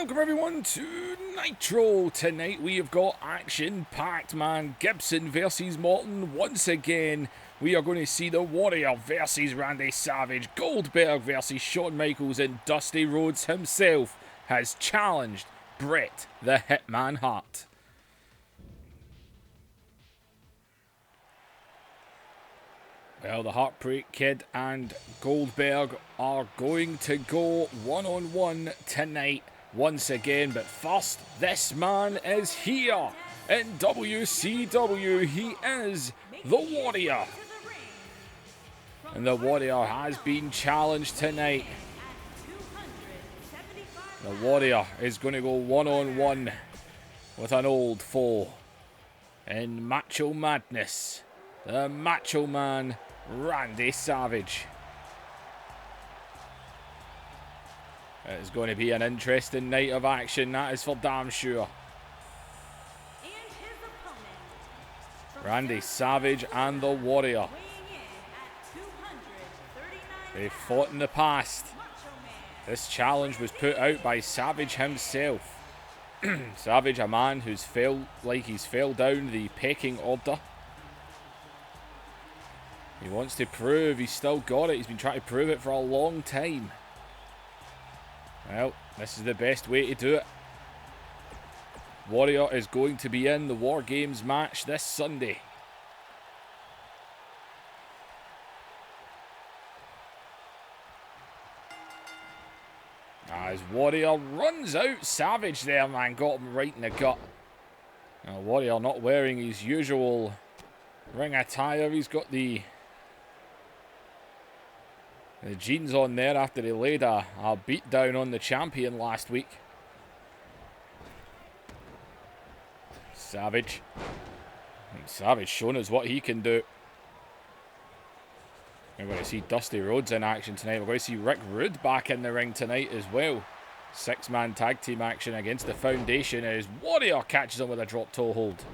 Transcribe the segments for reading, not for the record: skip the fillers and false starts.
Welcome everyone to Nitro. Tonight we have got action-packed, man. Gibson versus Morton. Once again, we are going to see the Warrior versus Randy Savage. Goldberg versus Shawn Michaels, and Dusty Rhodes himself has challenged Bret the Hitman Hart. Well, the Heartbreak Kid and Goldberg are going to go one-on-one tonight once again. But first, this man is here in WCW. He is the Warrior. And the Warrior has been challenged tonight. The Warrior is going to go one-on-one with an old foe in Macho Madness. The Macho Man, Randy Savage. It's going to be an interesting night of action, that is for damn sure. Randy Savage and the Warrior. They fought in the past. This challenge was put out by Savage himself. Savage, a man who's fell down the pecking order. He wants to prove he's still got it. He's been trying to prove it for a long time. Well, this is the best way to do it. Warrior is going to be in the War Games match this Sunday. As Warrior runs out, Savage there, man, got him right in the gut. Now, Warrior not wearing his usual ring attire. He's got the jeans on there after he laid a beat down on the champion last week. Savage showing us what he can do. We're going to see Dusty Rhodes in action tonight. We're going to see Rick Rude back in the ring tonight as well. 6-man tag team action against the Foundation as Warrior catches him with a drop toe hold.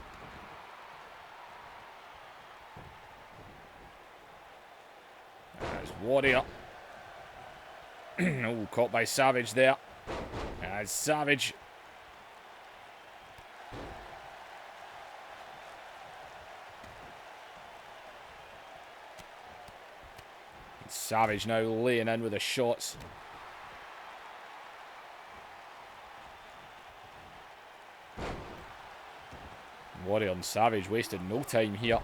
As Warrior. Oh, caught by Savage there. As Savage. Savage now laying in with the shots. Warrior and Savage wasted no time here.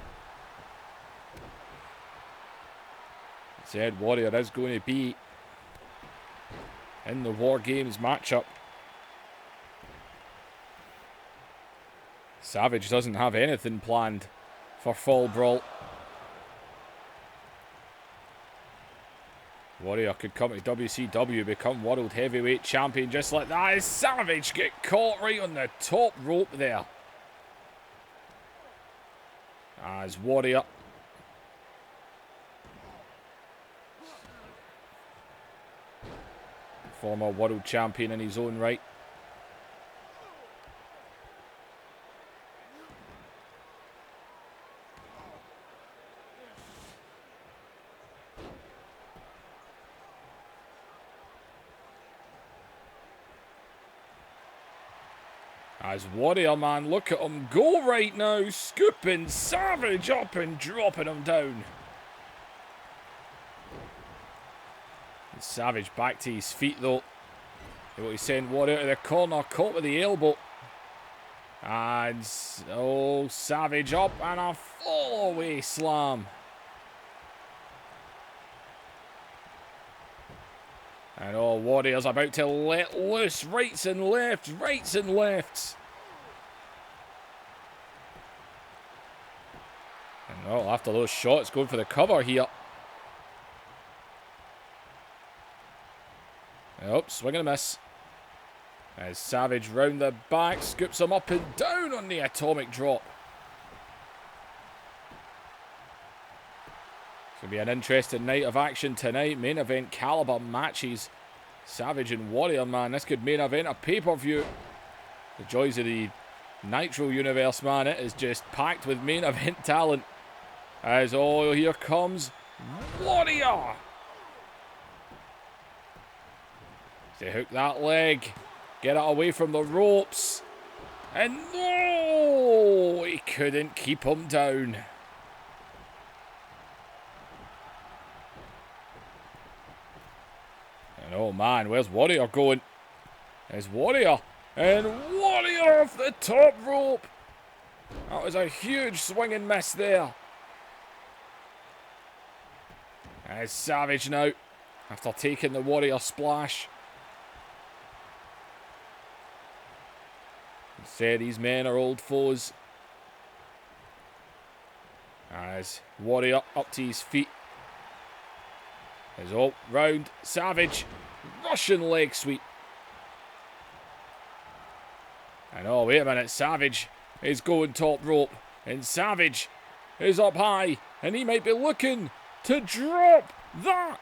Said Warrior is going to be in the War Games matchup. Savage doesn't have anything planned for Fall Brawl. Warrior could come to WCW, become World Heavyweight Champion just like that. As Savage get caught right on the top rope there. As Warrior. Former World Champion in his own right. As Warrior, man, look at him go right now. Scooping Savage up and dropping him down. And Savage back to his feet, though. He sent Warrior to the corner, caught with the elbow. And, oh, Savage up and a fall-away slam. And oh, Warrior's about to let loose. Rights and lefts, rights and lefts. And oh, after those shots, going for the cover here. Oh, swing and a miss. As Savage round the back, scoops him up and down on the atomic drop. It's going to be an interesting night of action tonight. Main event caliber matches. Savage and Warrior, man. This could main event a pay-per-view. The joys of the Nitro universe, man. It is just packed with main event talent. As, oh, here comes Warrior. To hook that leg. Get it away from the ropes. And no! He couldn't keep him down. And oh man, where's Warrior going? There's Warrior. And Warrior off the top rope. That was a huge swing and miss there. There's Savage now, after taking the Warrior splash. Said these men are old foes. As Warrior up to his feet. As all round Savage. Russian leg sweep. And oh, wait a minute. Savage is going top rope. And Savage is up high. And he might be looking to drop that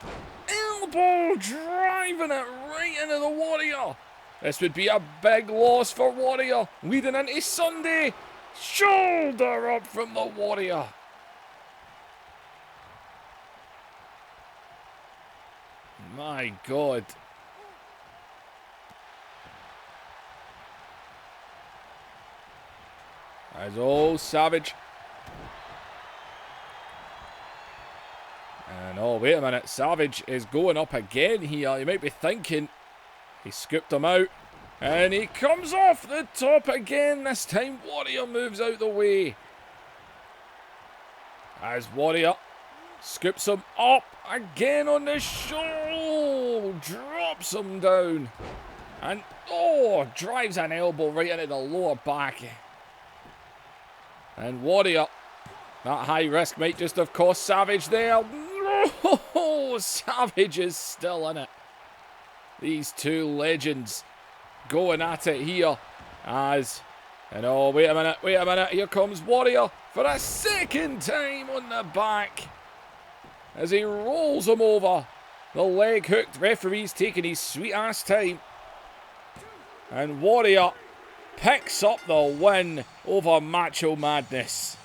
elbow. Driving it right into the Warrior. This would be a big loss for Warrior. Leading into Sunday. Shoulder up from the Warrior. My God. As old Savage. And oh, wait a minute. Savage is going up again here. You might be thinking he scooped him out. And he comes off the top again. This time Warrior moves out the way. As Warrior scoops him up again on the shoulder. Drops him down. And oh, drives an elbow right into the lower back. And Warrior, that high risk might just have cost Savage there. No, Savage is still in it. These two legends going at it here as, and oh, wait a minute, here comes Warrior for a second time on the back as he rolls him over. The leg hooked, referee's taking his sweet ass time. And Warrior picks up the win over Macho Madness.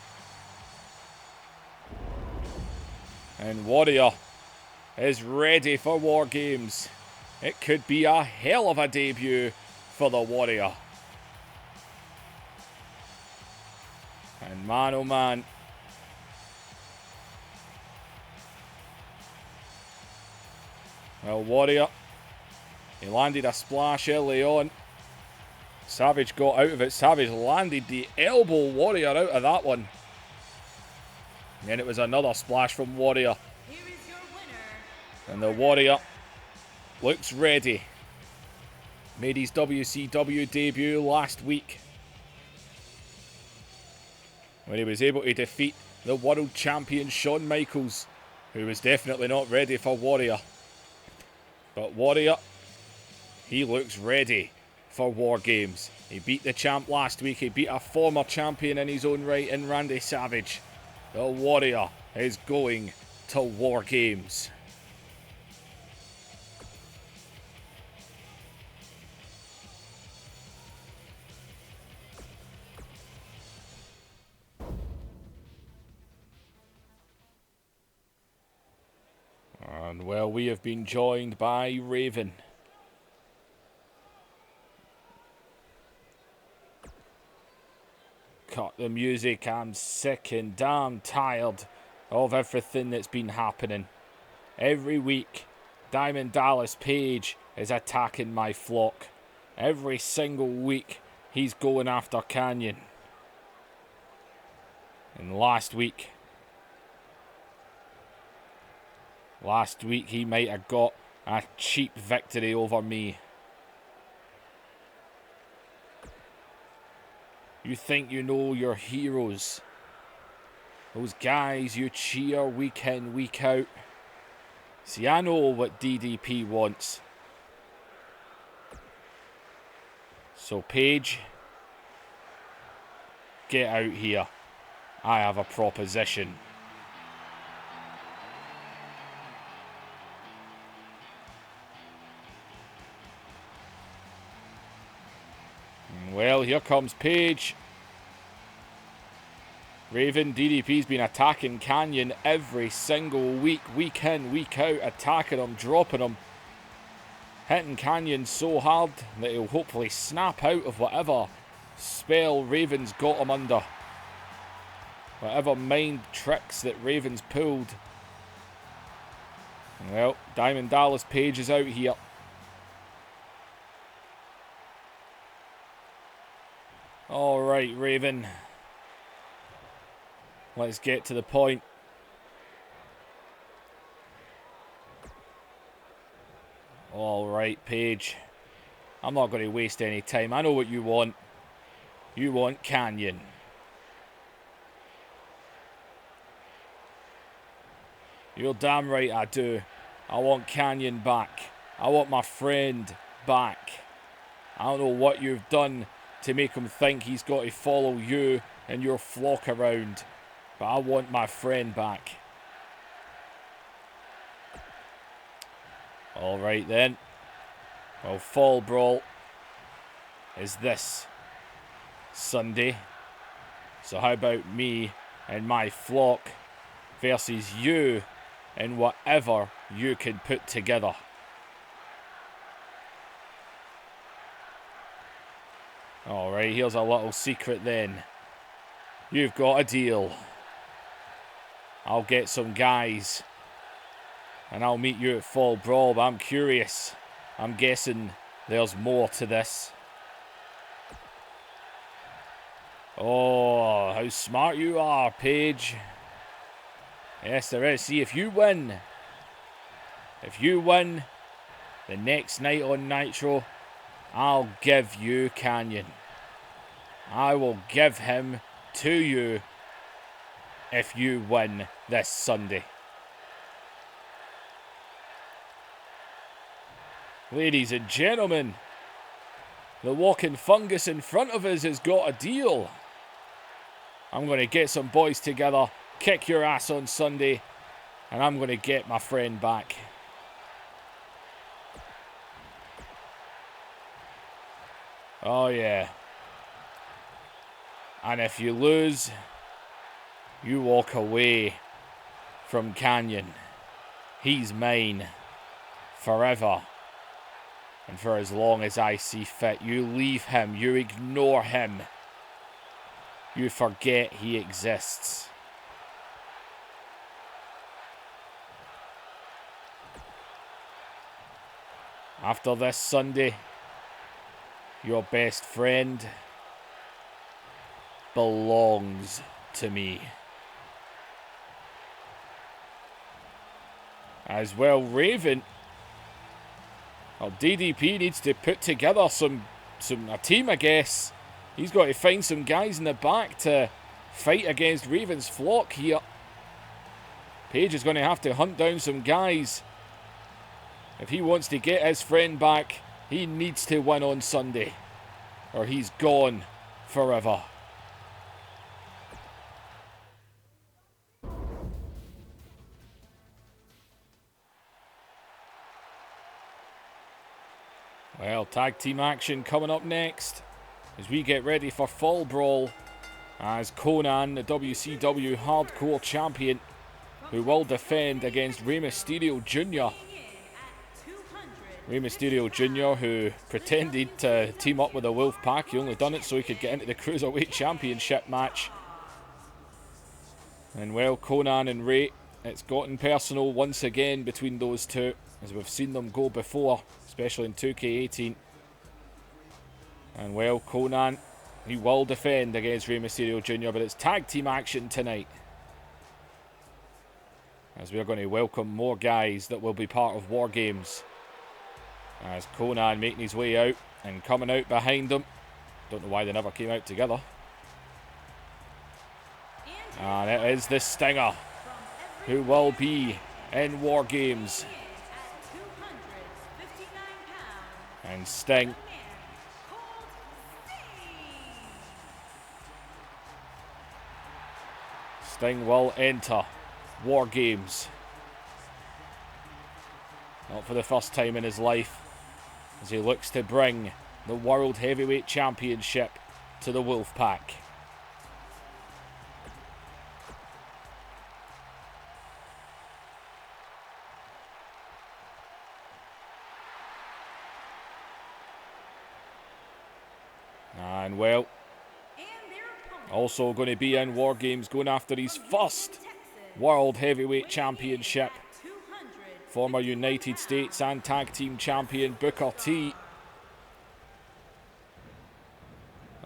And Warrior is ready for War Games. It could be a hell of a debut for the Warrior. And man, oh man. Well, Warrior, he landed a splash early on. Savage got out of it. Savage landed the elbow Warrior out of that one. And then it was another splash from Warrior. Here is your winner. And the Warrior looks ready. Made his WCW debut last week, when he was able to defeat the world champion Shawn Michaels, who was definitely not ready for Warrior. But Warrior, he looks ready for War Games. He beat the champ last week. He beat a former champion in his own right in Randy Savage. The Warrior is going to War Games. And well, we have been joined by Raven. Cut the music. I'm sick and damn tired of everything that's been happening. Every week, Diamond Dallas Page is attacking my flock. Every single week, he's going after Canyon. And last week he might have got a cheap victory over me. You think you know your heroes. Those guys you cheer week in, week out. See, I know what DDP wants. So, Paige, get out here. I have a proposition. Well, here comes Paige. Raven, DDP's been attacking Canyon every single week, week in, week out, attacking him, dropping him. hitting Canyon so hard that he'll hopefully snap out of whatever spell Raven's got him under. Whatever mind tricks that Raven's pulled. Well, Diamond Dallas Page is out here. Alright, Raven. Let's get to the point. Alright, Page. I'm not going to waste any time. I know what you want. You want Canyon. You're damn right I do. I want Canyon back. I want my friend back. I don't know what you've done to make him think he's got to follow you and your flock around, but I want my friend back. Alright then. Well, Fall Brawl is this Sunday. So how about me and my flock versus you and whatever you can put together. Alright, here's a little secret then. You've got a deal. I'll get some guys and I'll meet you at Fall Brawl, but I'm curious. I'm guessing there's more to this. Oh, how smart you are, Paige. Yes, there is. See, if you win, the next night on Nitro, I'll give you Canyon. I will give him to you if you win this Sunday. Ladies and gentlemen, the walking fungus in front of us has got a deal. I'm going to get some boys together, kick your ass on Sunday, and I'm going to get my friend back. Oh yeah. And if you lose, you walk away from Canyon. He's mine forever. And for as long as I see fit, you leave him, you ignore him. You forget he exists. After this Sunday, your best friend belongs to me. As well, Raven. Well, DDP needs to put together a team, I guess. He's got to find some guys in the back to fight against Raven's flock here. Page is going to have to hunt down some guys. If he wants to get his friend back, he needs to win on Sunday, or he's gone forever. Well, tag team action coming up next as we get ready for Fall Brawl, as Conan, the WCW Hardcore Champion, who will defend against Rey Mysterio Jr. Rey Mysterio Jr., who pretended to team up with the Wolfpack. He only done it so he could get into the Cruiserweight Championship match. And well, Conan and Rey, it's gotten personal once again between those two, as we've seen them go before, especially in 2K18. And well, Conan, he will defend against Rey Mysterio Jr., but it's tag team action tonight, as we're going to welcome more guys that will be part of War Games. As Conan making his way out and coming out behind them. Don't know why they never came out together. And it is the Stinger, who will be in War Games. And Sting will enter War Games. Not for the first time in his life, as he looks to bring the World Heavyweight Championship to the Wolfpack. And well, And their opponent, also going to be in War Games, going after his first World Heavyweight Championship. 200 Former United States and Tag Team Champion Booker T.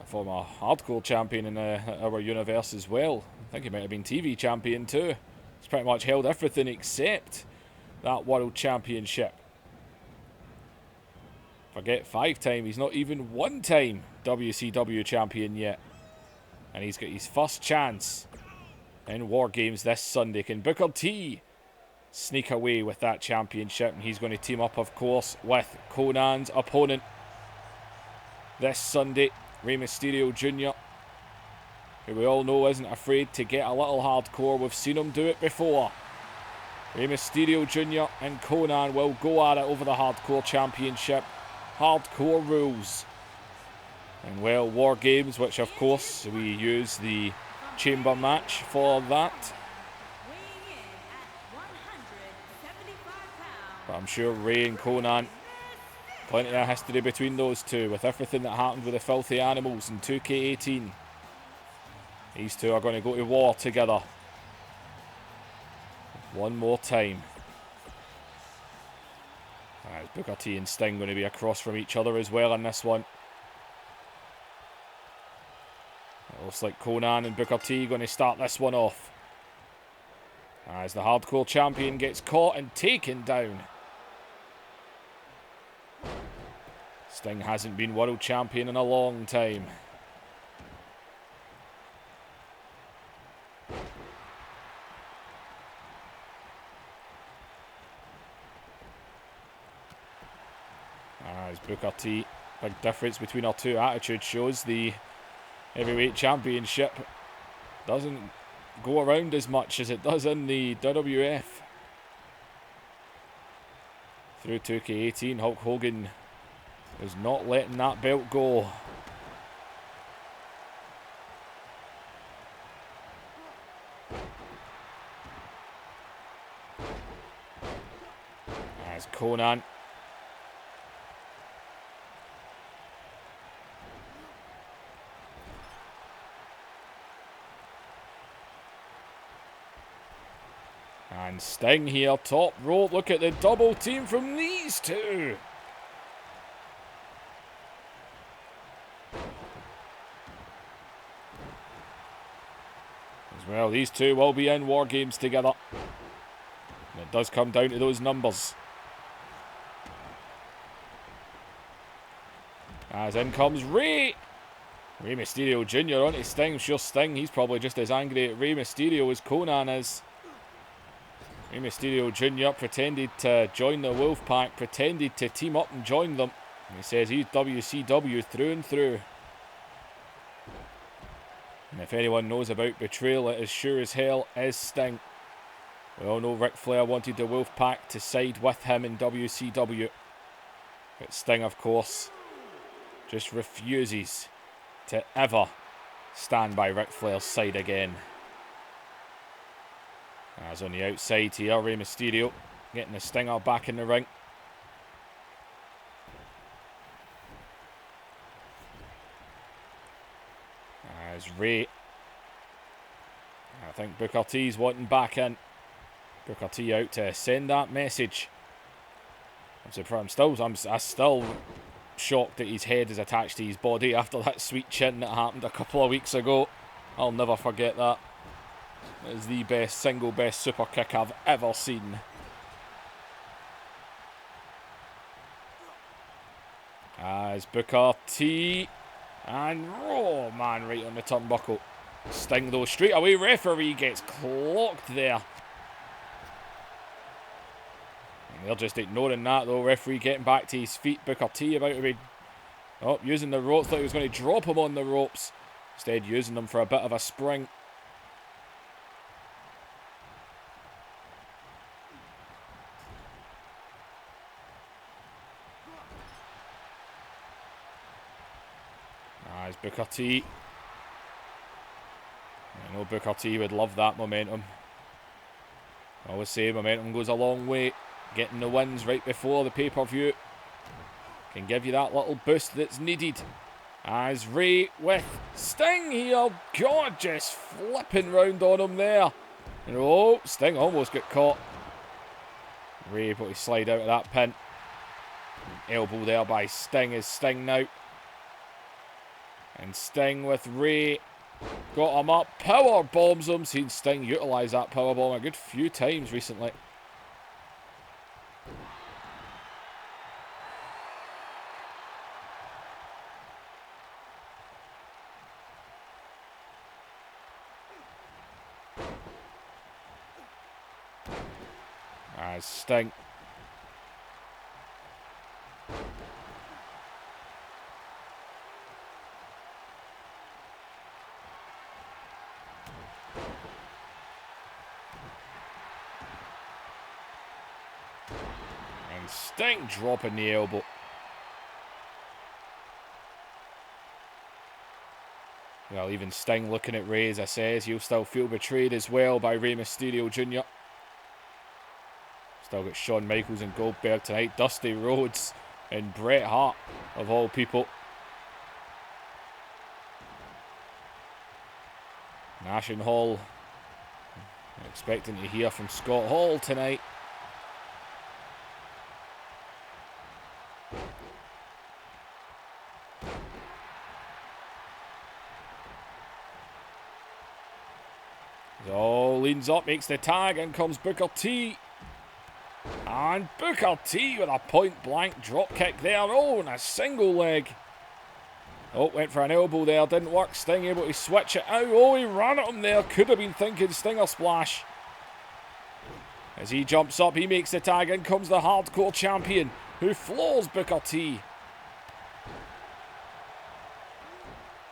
A former Hardcore Champion in our universe as well. I think he might have been TV Champion too. He's pretty much held everything except that World Championship. Forget 5-time, he's not even 1-time WCW Champion yet. And he's got his first chance in War Games this Sunday. Can Booker T sneak away with that championship? And he's going to team up, of course, with Conan's opponent this Sunday, Rey Mysterio Jr., who we all know isn't afraid to get a little hardcore. We've seen him do it before. Rey Mysterio Jr. and Conan will go at it over the Hardcore Championship. Hardcore rules. And well, War Games, which of course we use the chamber match for that. weighing in at 175 pounds. But I'm sure Rey and Conan, plenty of history between those two with everything that happened with the Filthy Animals in 2K18. These two are going to go to war together. One more time. As Booker T and Sting going to be across from each other as well in this one. It looks like Conan and Booker T going to start this one off. As the Hardcore Champion gets caught and taken down. Sting hasn't been World Champion in a long time. As Booker T, big difference between our two attitude shows. The Heavyweight Championship doesn't go around as much as it does in the WWF. Through 2K18, Hulk Hogan is not letting that belt go. As Conan and Sting here, top rope. Look at the double team from these two. As well, these two will be in War Games together. And it does come down to those numbers. As in comes Rey. Rey Mysterio Jr. onto Sting. I'm sure Sting, he's probably just as angry at Rey Mysterio as Conan is. Rey Mysterio Jr. pretended to join the Wolfpack, pretended to team up and join them. And he says he's WCW through and through. And if anyone knows about betrayal, it as sure as hell is Sting. We all know Ric Flair wanted the Wolfpack to side with him in WCW. But Sting, of course, just refuses to ever stand by Ric Flair's side again. As on the outside here, Rey Mysterio getting the Stinger back in the ring. As Rey, I think Booker T's wanting back in. Booker T out to send that message. I'm surprised. I'm still shocked that his head is attached to his body after that sweet chin that happened a couple of weeks ago. I'll never forget that. It is the single best super kick I've ever seen. As Booker T and oh man, right on the turnbuckle. Sting though straight away. Referee gets clocked there. And they're just ignoring that though. Referee getting back to his feet. Booker T about to be using the ropes. Thought he was going to drop him on the ropes. Instead using them for a bit of a spring. As Booker T. I know Booker T would love that momentum. I always say momentum goes a long way. Getting the wins right before the pay-per-view can give you that little boost that's needed As Rey with Sting here. God, just flipping round on him there. And oh, Sting almost got caught. Rey able to slide out of that pin. Elbow there by Sting is Sting now. And Sting with Rey. Got him up. Power bombs him. Seen Sting utilise that power bomb a good few times recently. As Sting. And Sting dropping the elbow. Well, even Sting looking at Rey, as I says, he'll still feel betrayed as well by Rey Mysterio Jr. Still got Shawn Michaels and Goldberg tonight. Dusty Rhodes and Bret Hart, of all people. Nash and Hall. Expecting to hear from Scott Hall tonight. Oh, leans up, makes the tag, in comes Booker T. And Booker T with a point-blank drop kick there. Oh, and a single leg. Oh, went for an elbow there, didn't work. Sting able to switch it out. Oh, he ran at him there. Could have been thinking Stinger Splash. As he jumps up, he makes the tag. In comes the Hardcore Champion, who floors Booker T.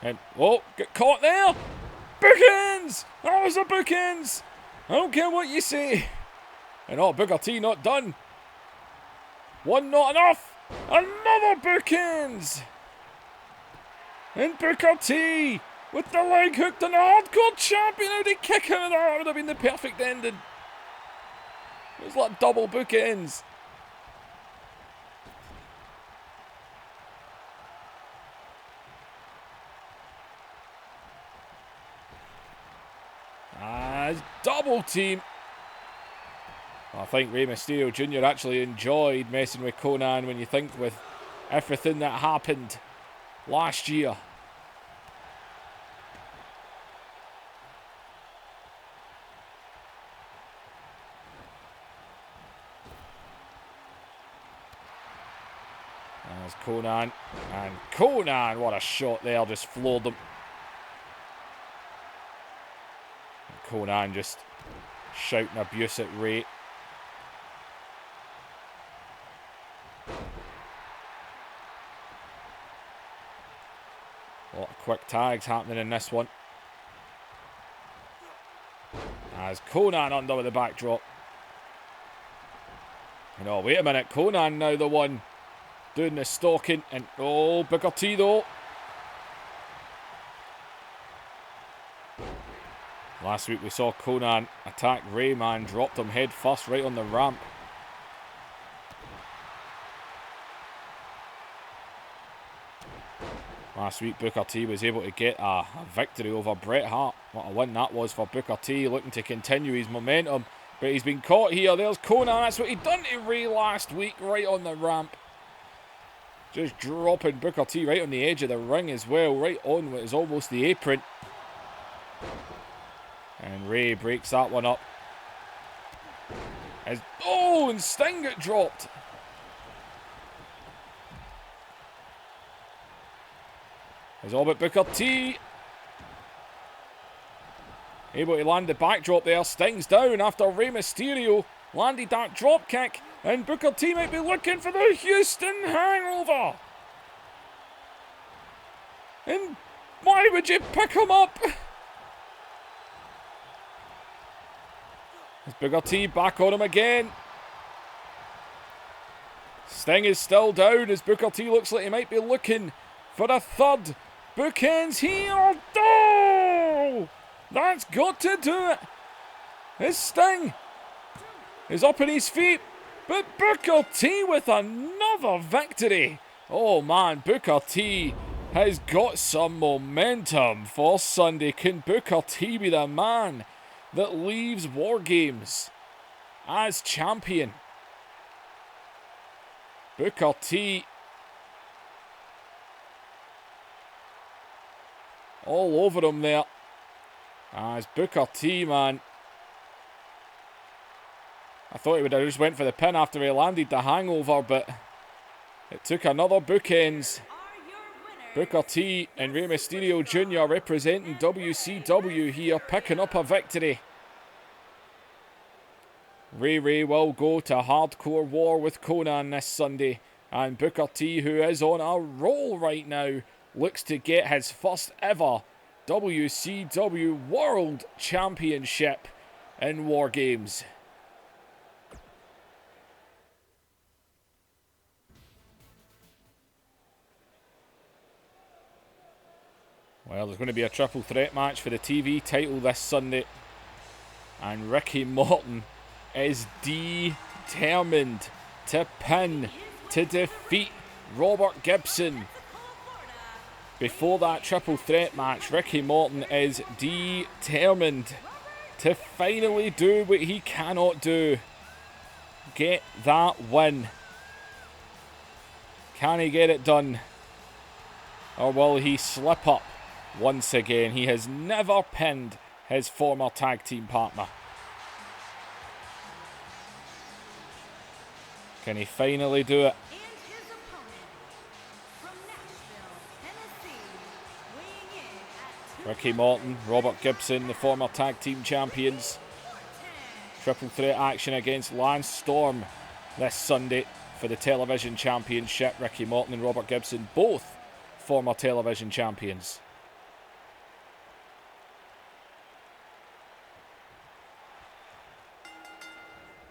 And, oh, get caught there. Bookends! That was a bookends! I don't care what you say. And oh, Booker T not done. One not enough. Another bookends! And Booker T with the leg hooked on the Hardcore Champion. How did he kick out of that? That would have been the perfect ending. It was like double bookends. Double team. I think Rey Mysterio Jr. actually enjoyed messing with Conan when you think with everything that happened last year. There's Conan. And Conan, what a shot there, just floored them. Conan just shouting abuse at Rey. A lot of quick tags happening in this one. As Conan under with the backdrop. And oh, wait a minute. Conan now the one doing the stalking. And oh, Booker T though. Last week we saw Conan attack Rayman, dropped him head first right on the ramp. Last week Booker T was able to get a victory over Bret Hart. What a win that was for Booker T, looking to continue his momentum. But he's been caught here. There's Conan. That's what he done to Rey last week, right on the ramp. Just dropping Booker T right on the edge of the ring as well, right on what is almost the apron. And Rey breaks that one up. Oh, and Sting got dropped. It's all about Booker T. Able to land the backdrop there. Sting's down after Rey Mysterio landed that drop kick. And Booker T might be looking for the Houston Hangover. And why would you pick him up? There's Booker T back on him again. Sting is still down as Booker T looks like he might be looking for a third. Bookends here. Oh! That's got to do it. His Sting is up on his feet. But Booker T with another victory. Oh man, Booker T has got some momentum for Sunday. Can Booker T be the man that leaves War Games as champion? Booker T all over him there. As Booker T, man. I thought he would have just went for the pin after he landed the hangover, but it took another bookends. Booker T and Rey Mysterio Jr. representing WCW here, picking up a victory. Ray will go to Hardcore War with Conan this Sunday. And Booker T, who is on a roll right now, looks to get his first ever WCW World Championship in War Games. Well, there's going to be a triple threat match for the TV title this Sunday. And Ricky Morton is determined to pin, to defeat Robert Gibson. Before that triple threat match, Ricky Morton is determined to finally do what he cannot do. Get that win. Can he get it done? Or will he slip up once again? He has never pinned his former tag team partner. Can he finally do it? And his opponent from Nashville, Tennessee, weighing in at Ricky Morton, Robert Gibson, the former tag team champions. Triple threat action against Lance Storm this Sunday for the television championship. Ricky Morton and Robert Gibson, both former television champions.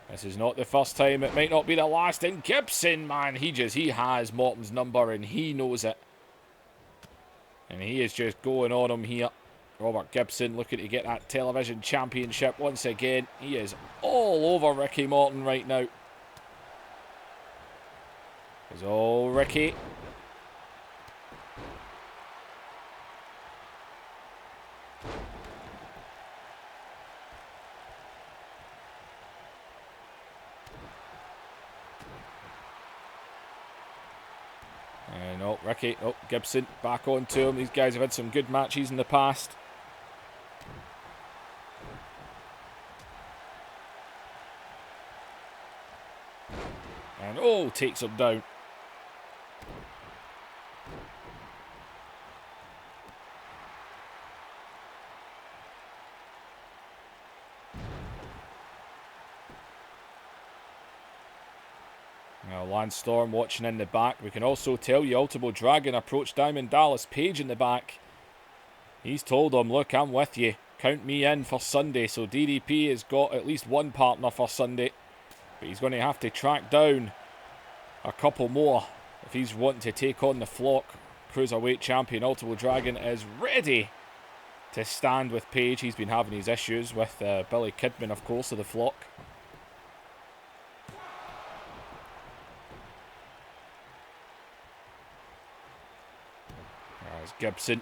This is not the first time, it might not be the last. And Gibson, man, he has Morton's number and he knows it. And he is just going on him here. Robert Gibson looking to get that television championship once again. He is all over Ricky Morton right now. It's all Ricky. And Ricky, Gibson back onto him. These guys have had some good matches in the past. And takes him down. Now Lance Storm watching in the back. We can also tell you Ultimo Dragon approached Diamond Dallas Page in the back. He's told him, look, I'm with you. Count me in for Sunday. So DDP has got at least one partner for Sunday. But he's going to have to track down a couple more if he's wanting to take on the Flock. Cruiserweight champion Ultimo Dragon is ready to stand with Page. He's been having his issues with Billy Kidman, of course, of the Flock. There's Gibson.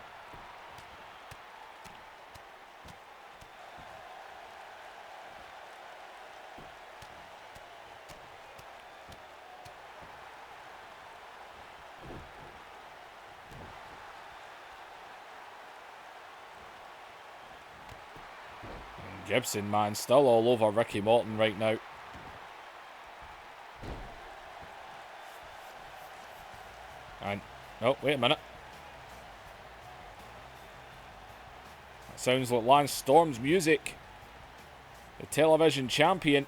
Gibson, man, still all over Ricky Morton right now. And, wait a minute. That sounds like Lance Storm's music. The television champion.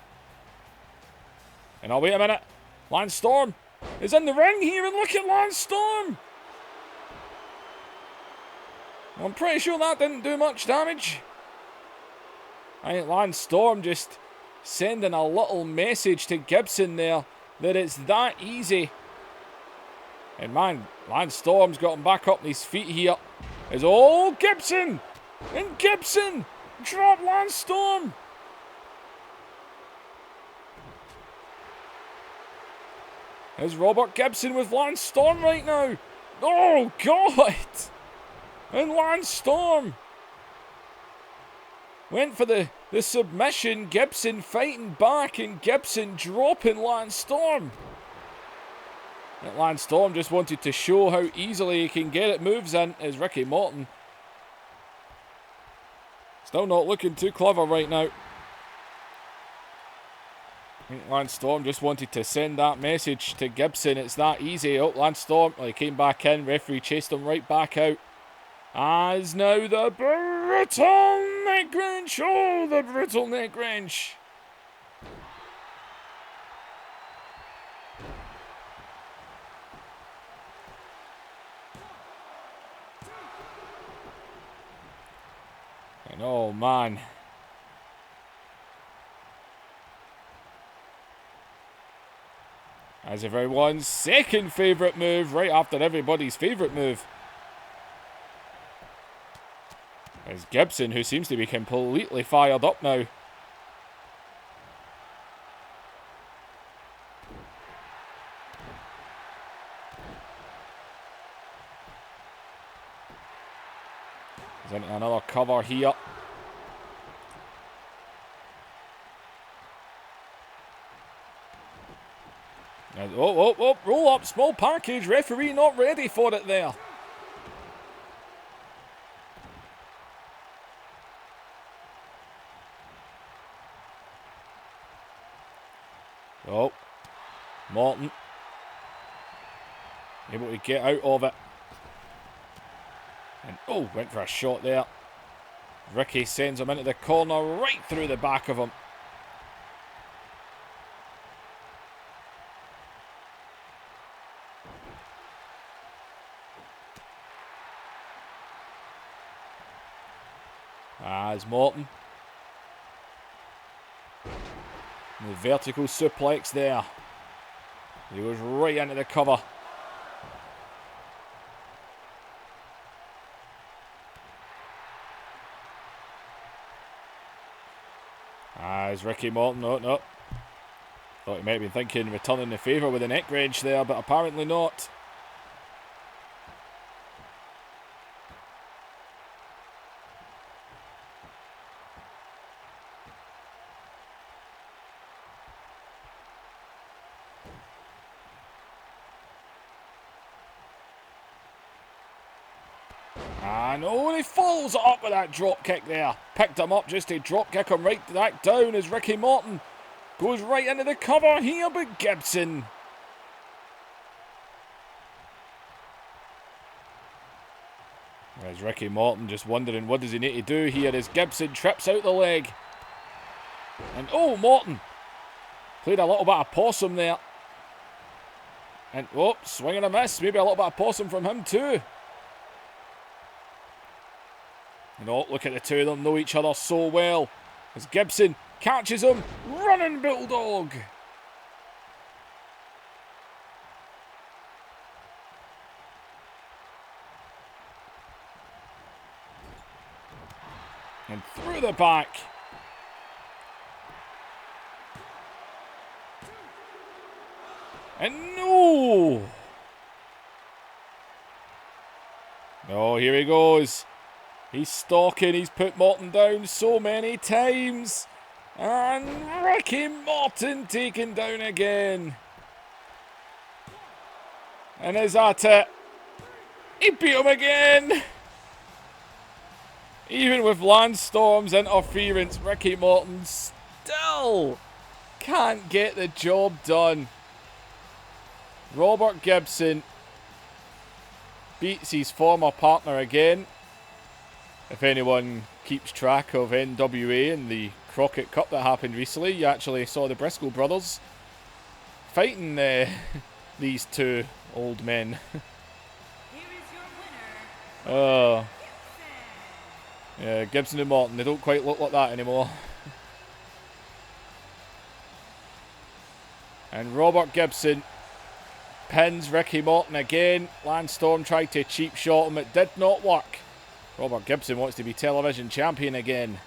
And wait a minute. Lance Storm is in the ring here, and look at Lance Storm. I'm pretty sure that didn't do much damage. I think Lance Storm just sending a little message to Gibson there that it's that easy. And man, Lance Storm's got him back up on his feet here. It's all Gibson! And Gibson! Drop Lance Storm! There's Robert Gibson with Lance Storm right now. Oh, God! And Lance Storm went for the submission. Gibson fighting back, and Gibson dropping Lance Storm. And Lance Storm just wanted to show how easily he can get it moves in, as Ricky Morton still not looking too clever right now. I think Lance Storm just wanted to send that message to Gibson. It's that easy. Oh, Lance Storm, well, he came back in. Referee chased him right back out. As now the brutal neck wrench. Oh, the brutal neck wrench. And oh, man. As everyone's second favourite move, right after everybody's favourite move. As Gibson, who seems to be completely fired up now. He's into another cover here. And oh, roll up, small package. Referee not ready for it there. Oh, Morton able to get out of it. And oh, went for a shot there. Ricky sends him into the corner, right through the back of him. As Morton. The vertical suplex there. He goes right into the cover. As Ricky Morton, no. Thought he might have been thinking returning the favour with a neck wrench there, but apparently not. And oh, he follows it up with that drop kick there. Picked him up just to drop kick him right back down as Ricky Morton goes right into the cover here, but Gibson. As Ricky Morton just wondering what does he need to do here as Gibson trips out the leg. And oh, Morton played a little bit of possum there. And oh, swing and a miss. Maybe a little bit of possum from him too. And oh, look at the two of them know each other so well. As Gibson catches him, running Bulldog. And through the back. And no! Oh, here he goes. He's stalking. He's put Morton down so many times. And Ricky Morton taken down again. And is that it? He beat him again. Even with Lance Storm's interference, Ricky Morton still can't get the job done. Robert Gibson beats his former partner again. If anyone keeps track of NWA and the Crockett Cup that happened recently, you actually saw the Briscoe brothers fighting these two old men. Oh. Yeah, Gibson and Morton, they don't quite look like that anymore. And Robert Gibson pins Ricky Morton again. Lance Storm tried to cheap shot him, it did not work. Robert Gibson wants to be television champion again.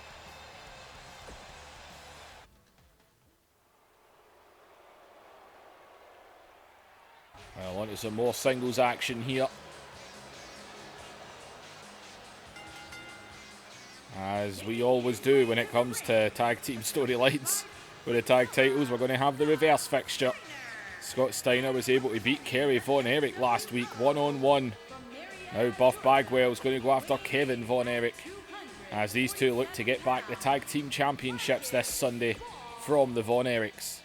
Well, on to some more singles action here. As we always do when it comes to tag team storylines. With the tag titles, we're going to have the reverse fixture. Scott Steiner was able to beat Kerry Von Erich last week, 1-on-1. Now Buff Bagwell's going to go after Kevin Von Erich, as these two look to get back the tag team championships this Sunday from the Von Erichs.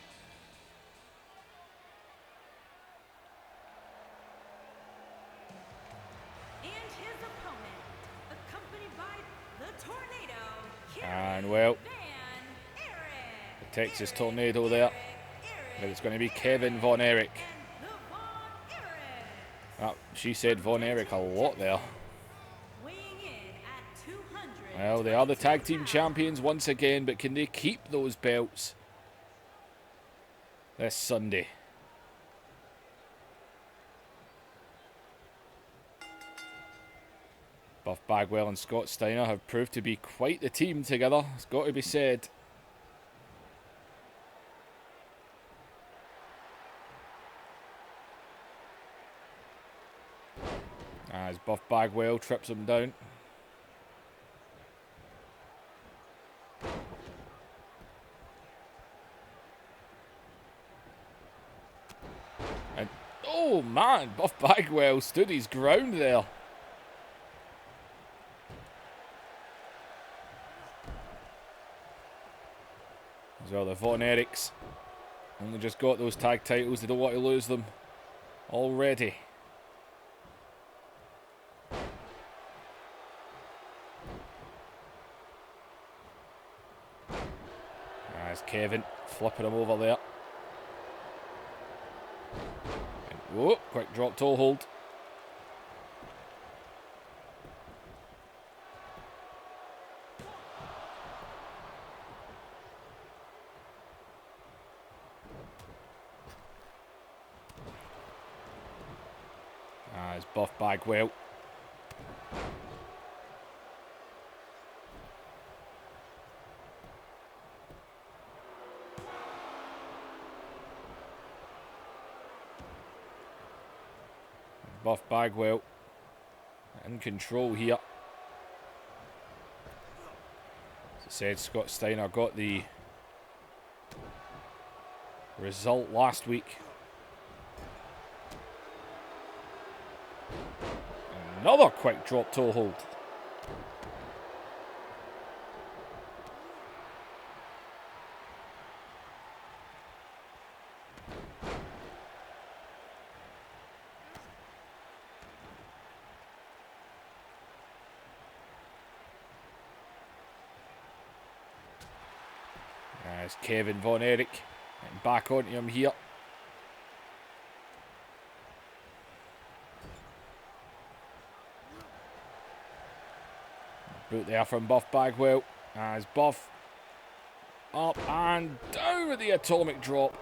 And his opponent, accompanied by the Tornado, And well, Van Erich. the Texas Tornado there. But it's going to be Kevin Von Erich. The Von Erich. She said Von Erich a lot there. Weighing in at 200. Well, they are the tag team champions once again, but can they keep those belts this Sunday? Buff Bagwell and Scott Steiner have proved to be quite the team together, it's got to be said. As Buff Bagwell trips him down. And oh man, Buff Bagwell stood his ground there. As well, the Von Erichs only just got those tag titles, they don't want to lose them already. As Kevin flipping him over there. And, whoa, quick drop toe hold. As Buff Bagwell. Buff Bagwell in control here. As I said, Scott Steiner got the result last week. Another quick drop toe hold. As Kevin Von Erich getting back onto him here. Boot there from Buff Bagwell. As Buff up and down with the atomic drop.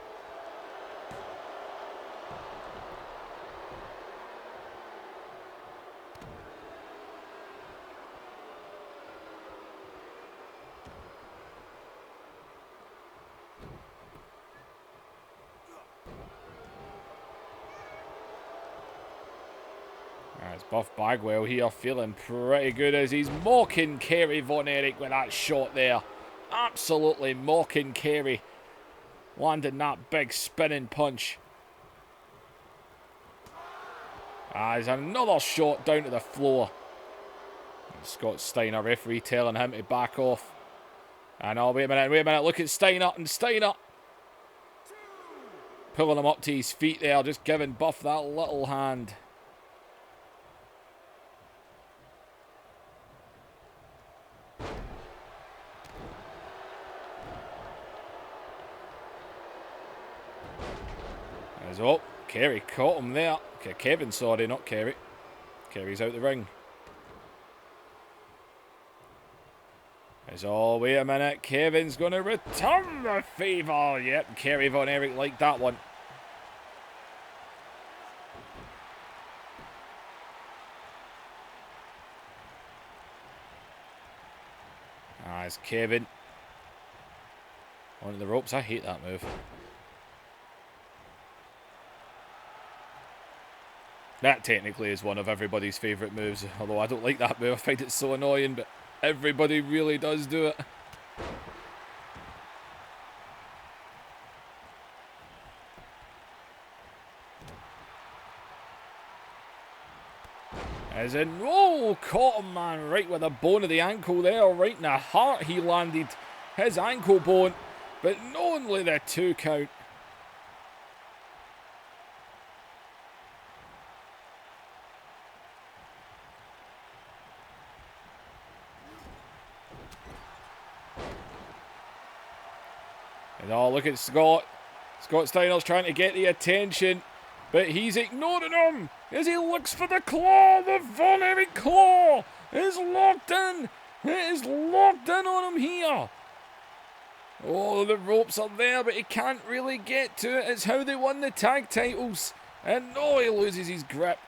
As Buff Bagwell here feeling pretty good as he's mocking Kerry Von Erich with that shot there. Absolutely mocking Kerry. Landing that big spinning punch. As another shot down to the floor. Scott Steiner, referee telling him to back off. And oh, wait a minute, look at Steiner, and Steiner pulling him up to his feet there, just giving Buff that little hand. As oh, Kerry caught him there. Okay, Kevin, sorry, not Kerry. Kerry's out the ring. As oh, wait a minute, Kevin's going to return the favour. Yep, Kerry Von Erich liked that one. As Kevin onto the ropes. I hate that move. That technically is one of everybody's favourite moves, although I don't like that move. I find it so annoying, but Everybody really does do it. As in, oh, caught him, man, right with the bone of the ankle there, right in the heart he landed his ankle bone, but only the 2 count. And oh, look at Scott. Scott Steiner's trying to get the attention, but he's ignoring him as he looks for the claw. The Von Erich claw is locked in. It is locked in on him here. Oh, the ropes are there, but he can't really get to it. It's how they won the tag titles. And oh, he loses his grip.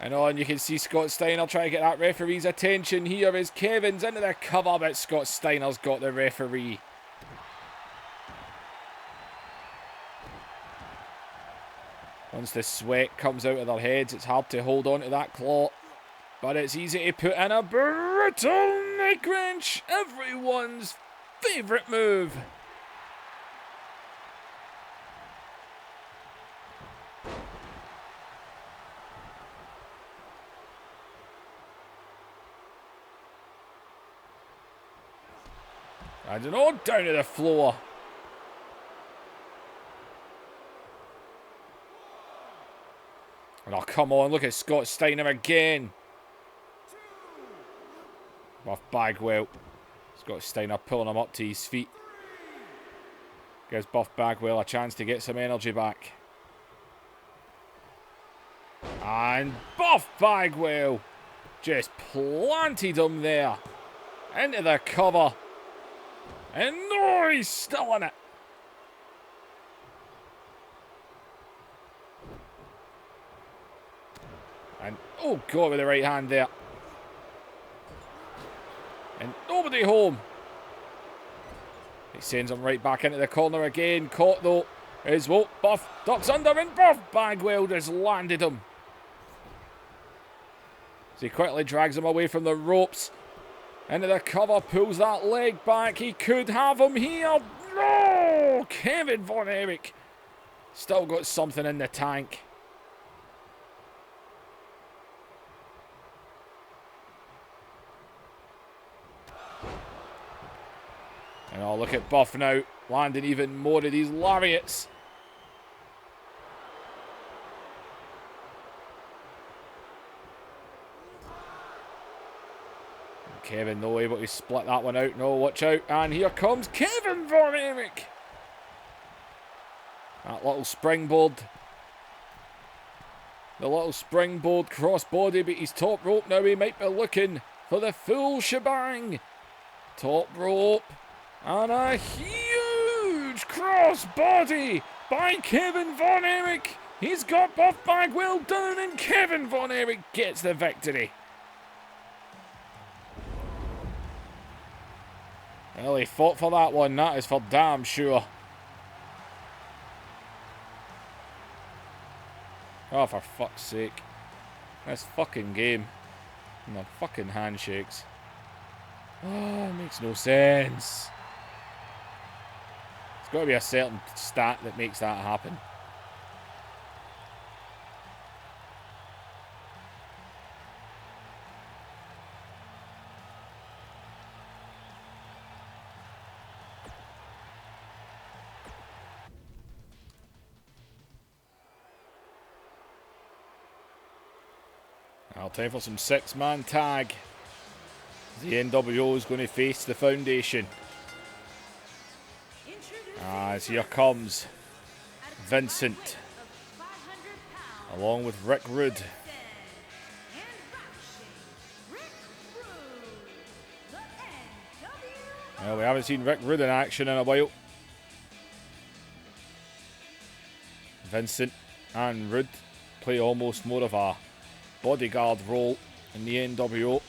And you can see Scott Steiner trying to get that referee's attention here as Kevin's into the cover, but Scott Steiner's got the referee. Once the sweat comes out of their heads, it's hard to hold on to that claw. But it's easy to put in a brutal neck wrench. Everyone's favourite move. I don't know, down to the floor. Oh, come on, look at Scott Steiner again. Buff Bagwell. Scott Steiner pulling him up to his feet. Gives Buff Bagwell a chance to get some energy back. And Buff Bagwell just planted him there. Into the cover. And no, he's still in it. And oh god, with the right hand there. And nobody home. He sends him right back into the corner again. Caught though. Is well, Buff ducks under and Buff Bagwell just landed him. So he quickly drags him away from the ropes. Into the cover, pulls that leg back. He could have him here. No! Kerry Von Erich still got something in the tank. And oh, look at Buff now, landing even more of these lariats. Kevin, no able to split that one out. No, watch out. And here comes Kerry Von Erich. That little springboard. The little springboard crossbody, but he's top rope now. He might be looking for the full shebang. Top rope. And a huge crossbody by Kerry Von Erich. He's got Buff Bagwell down and Kerry Von Erich gets the victory. Well, he fought for that one, that is for damn sure. Oh, for fuck's sake. This fucking game. And the fucking handshakes. Oh, it makes no sense. There's got to be a certain stat that makes that happen. Now, time for some six-man tag. The NWO is going to face the Foundation. As here comes Vincent, along with Rick Rude. Well, we haven't seen Rick Rude in action in a while. Vincent and Rude play almost more of a bodyguard role in the NWO.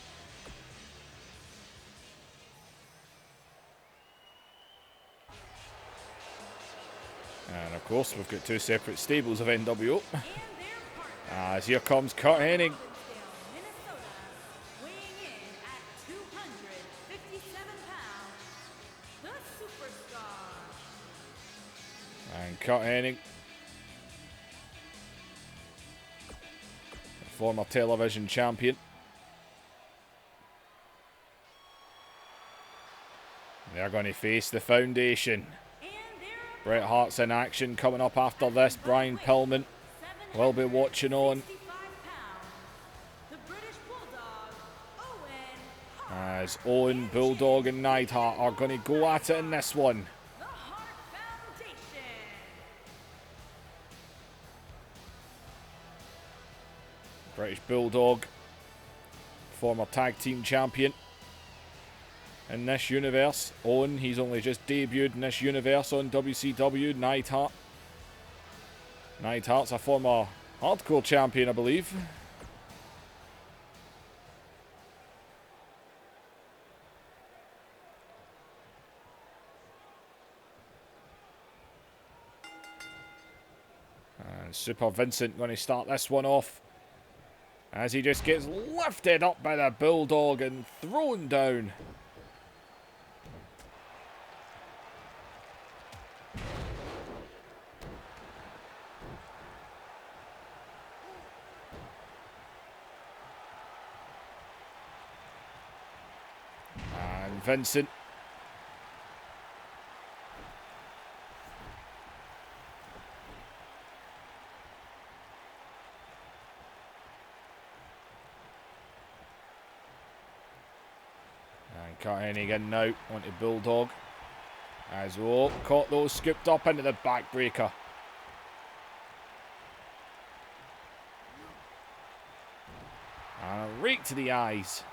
And of course, we've got two separate stables of NWO. As here comes Kurt Hennig. And Kurt Hennig, former television champion. They're going to face the Foundation. Bret Hart's in action coming up after this. Brian Pillman will be watching on. As Owen, Bulldog and Neidhart are going to go at it in this one. British Bulldog, former tag team champion in this universe. Owen, he's only just debuted in this universe on WCW. Neidhart. Neidhart's a former hardcore champion, I believe. And Super Vincent going to start this one off, as he just gets lifted up by the Bulldog and thrown down. And Vincent. Kurt Hennig in now onto Bulldog. As well, caught those, scooped up into the backbreaker. And a rake to the eyes.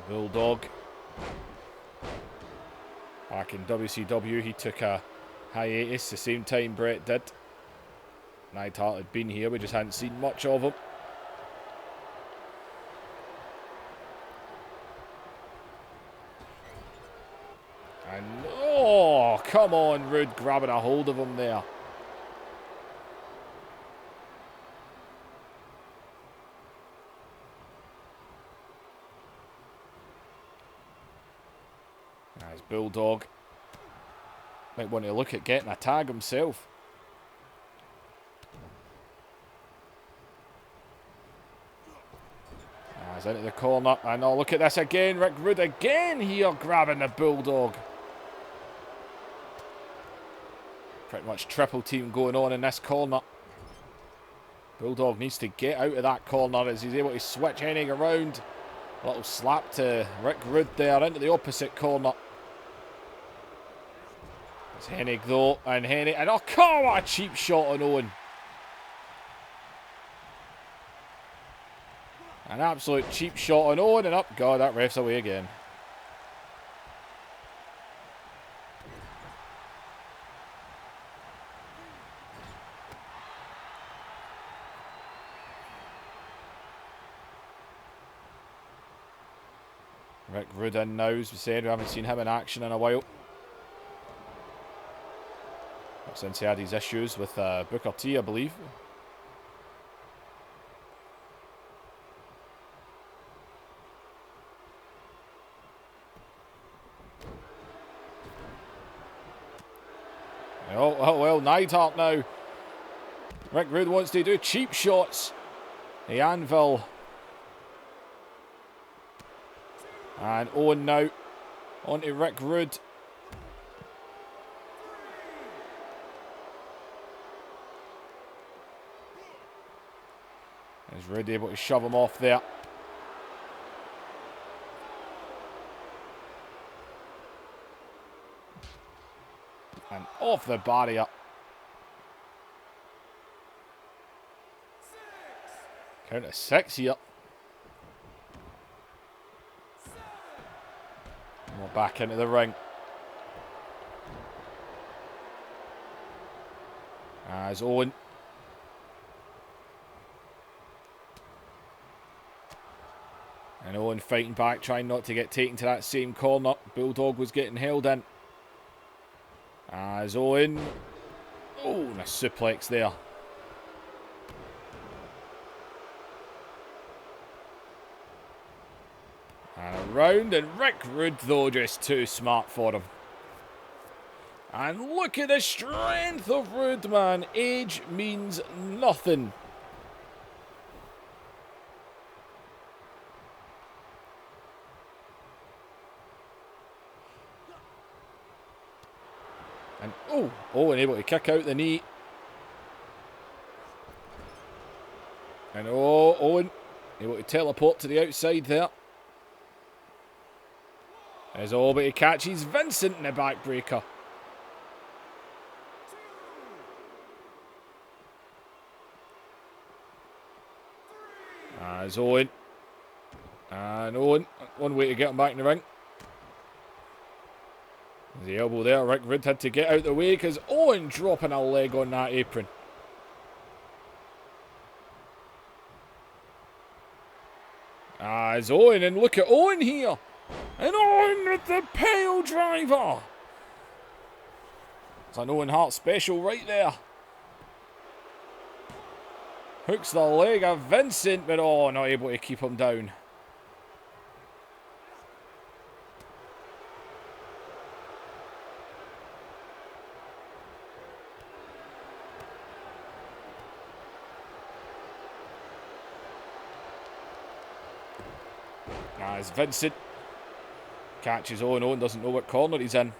Bulldog. Back in WCW, he took a hiatus the same time Bret did. Neidhart had been here, we just hadn't seen much of him. And, oh, come on, Rude grabbing a hold of him there. As Bulldog might want to look at getting a tag himself. As into the corner, and oh, look at this again. Rick Rude again here grabbing the Bulldog. Pretty much triple team going on in this corner. Bulldog needs to get out of that corner as he's able to switch Hennig around. A little slap to Rick Rude there into the opposite corner. It's Hennig though, and Hennig, and oh, come on, a cheap shot on Owen. An absolute cheap shot on Owen, and up, God, that ref's away again. Rick Rude in now, as we said, we haven't seen him in action in a while. Since he had his issues with Booker T, I believe. Oh well, Neidhart now. Rick Rude wants to do cheap shots. The anvil. And Owen now onto Rick Rude. Is Rude able to shove him off there? And off the barrier. Count of 6 here. And we're back into the ring. As Owen. And Owen fighting back, trying not to get taken to that same corner. Bulldog was getting held in. As Owen... Oh, and a suplex there. And around, and Rick Rude, though, just too smart for him. And look at the strength of Rude, man. Age means nothing. And Owen able to kick out the knee. And Owen able to teleport to the outside there. As but he catches Vincent in the backbreaker. As Owen. And Owen, one way to get him back in the ring. The elbow there, Rick Rude had to get out the way because Owen dropping a leg on that apron. As Owen, and look at Owen here. And Owen with the pile driver. It's an Owen Hart special right there. Hooks the leg of Vincent, but not able to keep him down. As Vincent catches Owen. Owen doesn't know what corner he's in.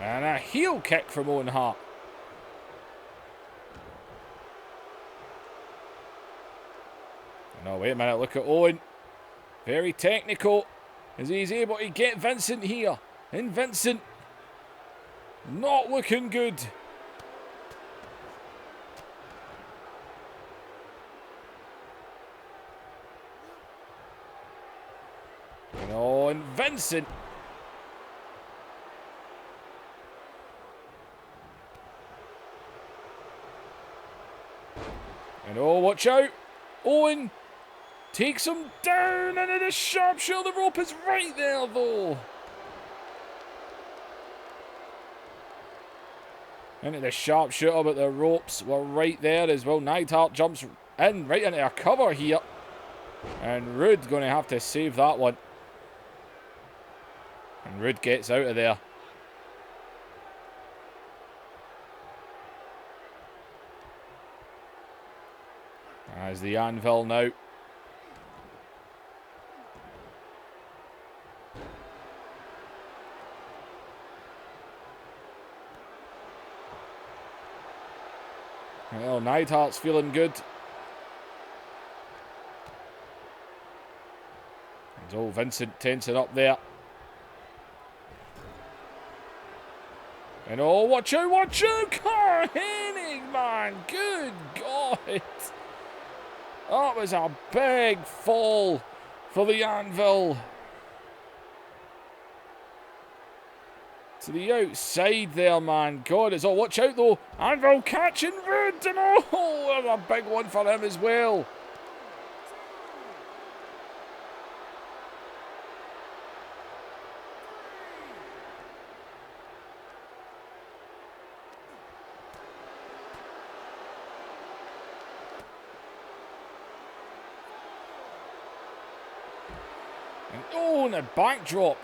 And a heel kick from Owen Hart. No, wait a minute. Look at Owen. Very technical. As he's able to get Vincent here. And Vincent not looking good. And Vincent. And watch out. Owen takes him down, and it is sharpshooter. The rope is right there, though. Into the sharpshooter, but the ropes were right there as well. Neidhart jumps in right into a cover here. And Rude going to have to save that one. And Rude gets out of there. As the anvil now. Well, Neidhart's feeling good. And Vincent tensing up there. And watch out, Carl Hennig, man. Good God. That was a big fall for the anvil. To the outside there, man. God, it's all. Watch out, though. Anvil catching Rude. And a big one for him as well. And a backdrop.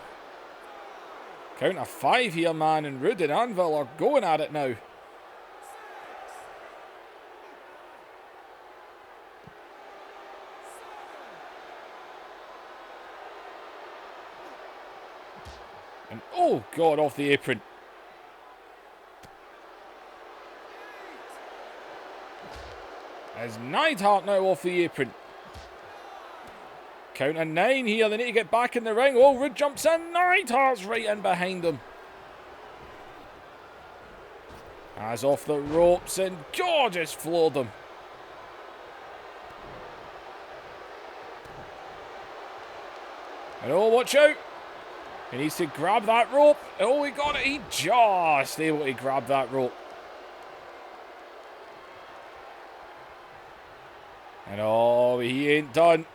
Count of 5 here, man, and Rude and Anvil are going at it now. And God, off the apron. As Neidhart now off the apron. Count of 9 here. They need to get back in the ring. Rude jumps in. Neidhart's right in behind him. As off the ropes, and God just floored them. And watch out. He needs to grab that rope. He got it. He just able to grab that rope. And oh, he ain't done.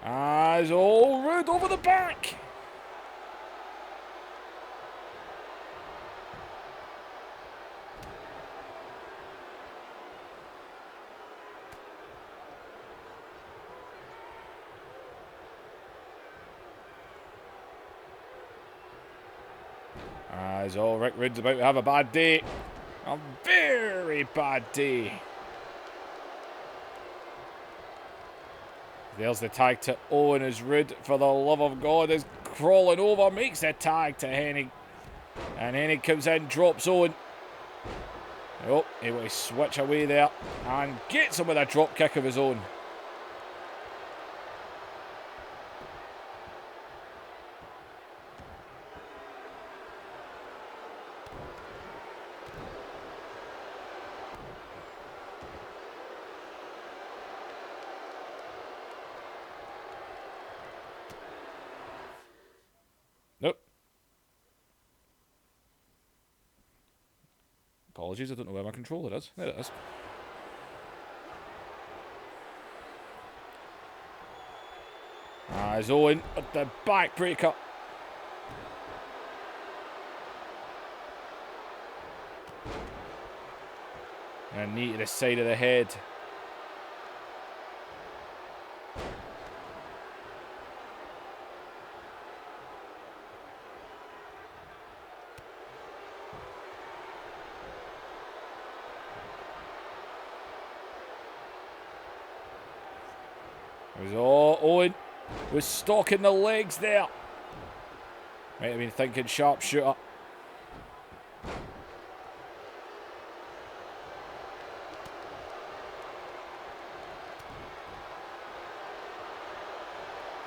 As oh, Rude over the back. As oh, Rick Rude's about to have a bad day. A very bad day. There's the tag to Owen as Rude, for the love of God, is crawling over, makes the tag to Hennig. And Hennig comes in, drops Owen. Oh, he will switch away there and gets him with a drop kick of his own. Nope. Apologies, I don't know where my controller is. There it is. As Owen at the backbreaker. And knee to the side of the head. Owen was stalking the legs there. Might have been thinking sharpshooter.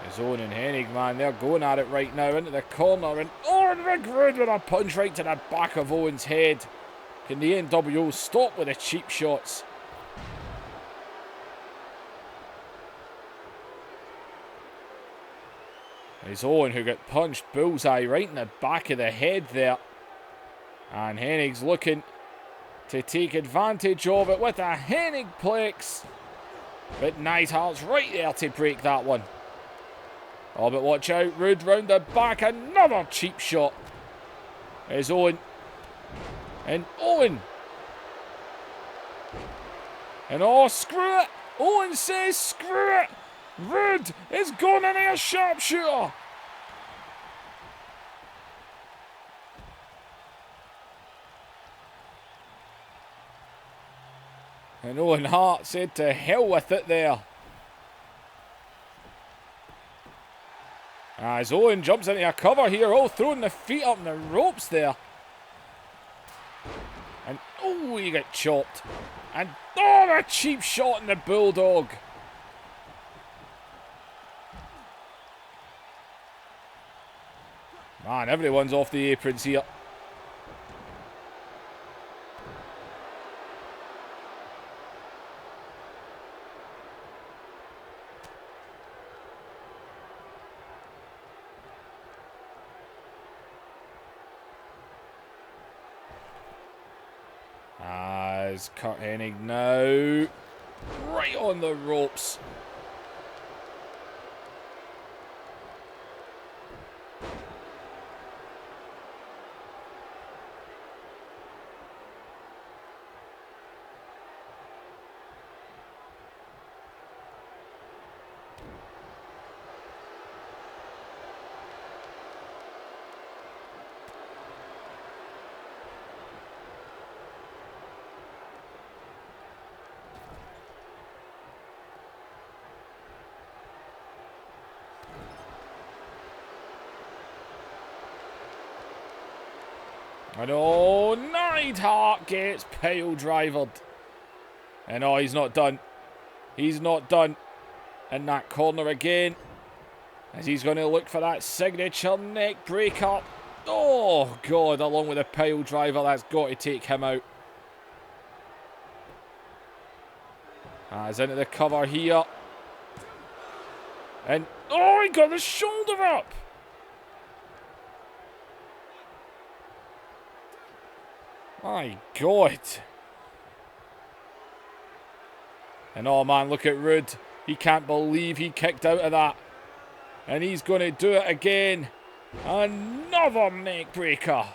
His Owen and Hennig, man, they're going at it right now into the corner. And Owen Rick Rude with a punch right to the back of Owen's head. Can the NWO stop with the cheap shots? It's Owen who got punched bullseye right in the back of the head there. And Hennig's looking to take advantage of it with a Hennigplex. But Neidhart's right there to break that one. Oh, but watch out. Rude round the back. Another cheap shot. There's Owen. And Owen. And oh, screw it. Owen says screw it. Rude is going in a sharpshooter. And Owen Hart said to hell with it there. As Owen jumps into a cover here, oh, throwing the feet up in the ropes there. And oh, he got chopped. And oh, a cheap shot in the Bulldog. Man, everyone's off the aprons here. As Kurt Hennig now right on the ropes. And oh, Neidhart gets pile drivered. And oh, he's not done. He's not done. In that corner again. As he's going to look for that signature neck breaker. Oh, God, along with a pile driver, that's got to take him out. As into the cover here. And oh, he got the shoulder up. My God. And oh man, look at Rude. He can't believe he kicked out of that. And he's going to do it again. Another neck breaker.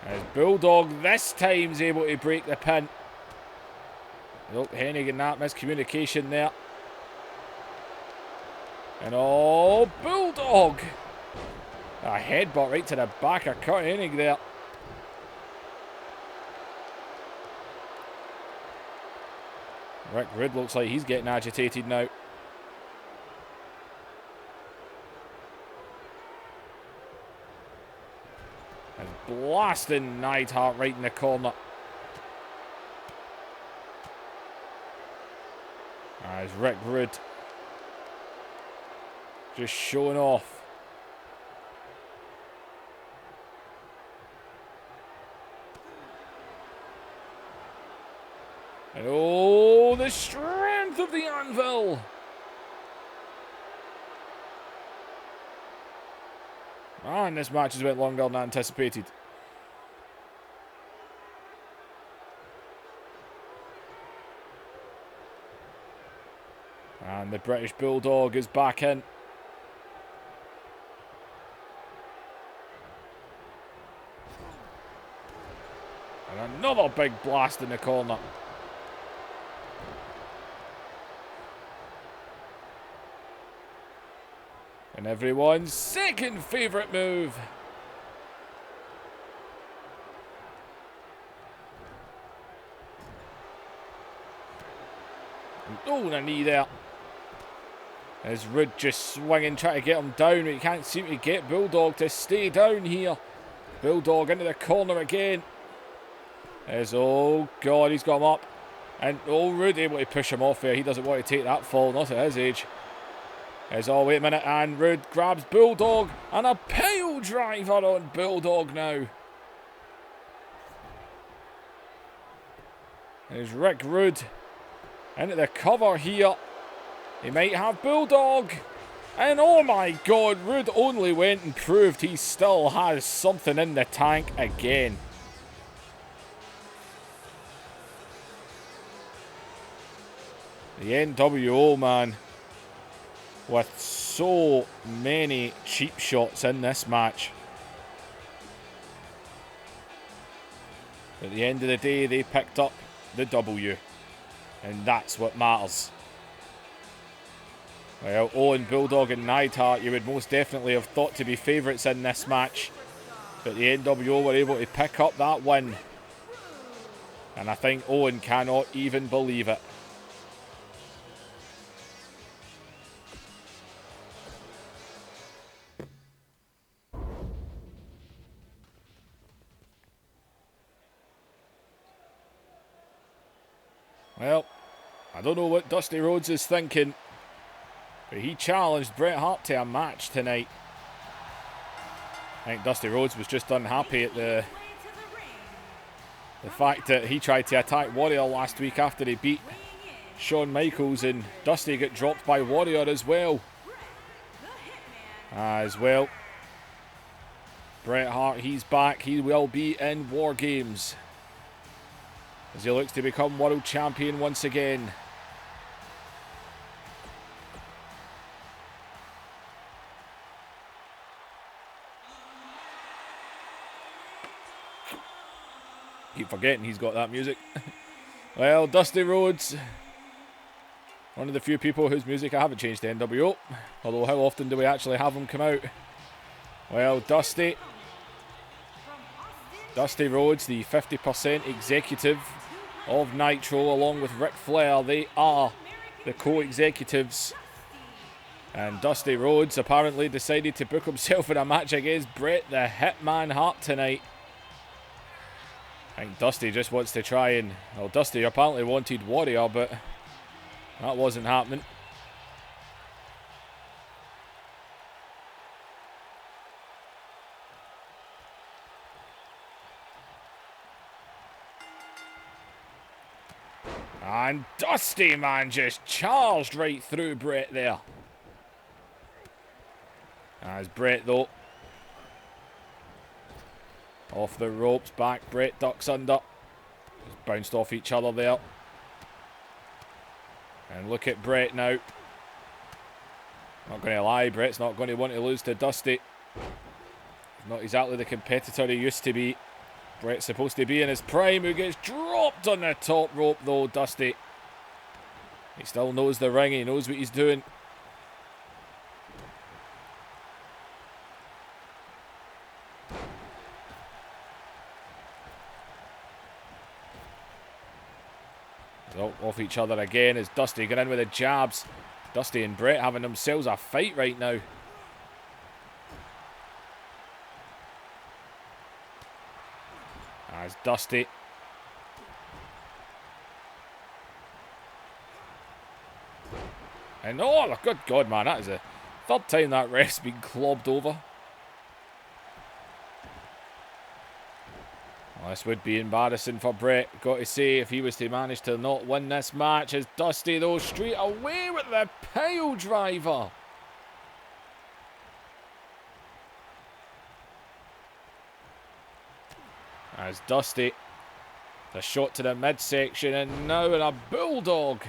As Bulldog this time is able to break the pin. Nope, Hennig and that miscommunication there. And oh, Bulldog. A headbutt right to the back of Kurt Hennig there. Rick Rude looks like he's getting agitated now. And blasting Neidhart right in the corner. As Rick Rude just showing off. And oh, the strength of the anvil. Man, this match has went longer than anticipated. And the British Bulldog is back in. And another big blast in the corner. And everyone's second favourite move. Oh, the knee there. As Rude just swinging, trying to get him down. But he can't seem to get Bulldog to stay down here. Bulldog into the corner again. As, oh God, he's got him up. And, oh, Rude able to push him off there. He doesn't want to take that fall, not at his age. As, oh, wait a minute. And Rude grabs Bulldog. And a pile driver on Bulldog now. There's Rick Rude into the cover here. He might have Bulldog. And oh my God, Rude only went and proved he still has something in the tank again. The NWO, man, with so many cheap shots in this match. At the end of the day, they picked up the W. And that's what matters. Well, Owen, Bulldog and Neidhart, you would most definitely have thought to be favourites in this match. But the NWO were able to pick up that win. And I think Owen cannot even believe it. Well, I don't know what Dusty Rhodes is thinking, but he challenged Bret Hart to a match tonight. I think Dusty Rhodes was just unhappy at the fact that he tried to attack Warrior last week after he beat Shawn Michaels, and Dusty got dropped by Warrior as well. Bret Hart, he's back. He will be in War Games as he looks to become world champion once again. Keep forgetting he's got that music. Well, Dusty Rhodes, one of the few people whose music I haven't changed to NWO. Although how often do we actually have them come out? Well, Dusty Rhodes, the 50% executive of Nitro, along with Ric Flair, they are the co-executives. And Dusty Rhodes apparently decided to book himself in a match against Bret the Hitman Hart tonight. I think Dusty just wants to try and... Well, Dusty apparently wanted Warrior, but that wasn't happening. And Dusty, man, just charged right through Bret there. As Bret, though, off the ropes, back, Bret ducks under. bounced off each other there. And look at Brett now. Not going to lie, Brett's not going to want to lose to Dusty. Not exactly the competitor he used to be. Brett's supposed to be in his prime, who gets dropped on the top rope though, Dusty. He still knows the ring, he knows what he's doing. Oh, off each other again as Dusty going in with the jabs. Dusty and Brett having themselves a fight right now. As Dusty. And oh, good God, man, that is the third time that ref's been clobbed over. Well, this would be embarrassing for Brett, got to say, if he was to manage to not win this match. As Dusty, though, straight away with the pile driver. As Dusty, the shot to the midsection, and now in a bulldog.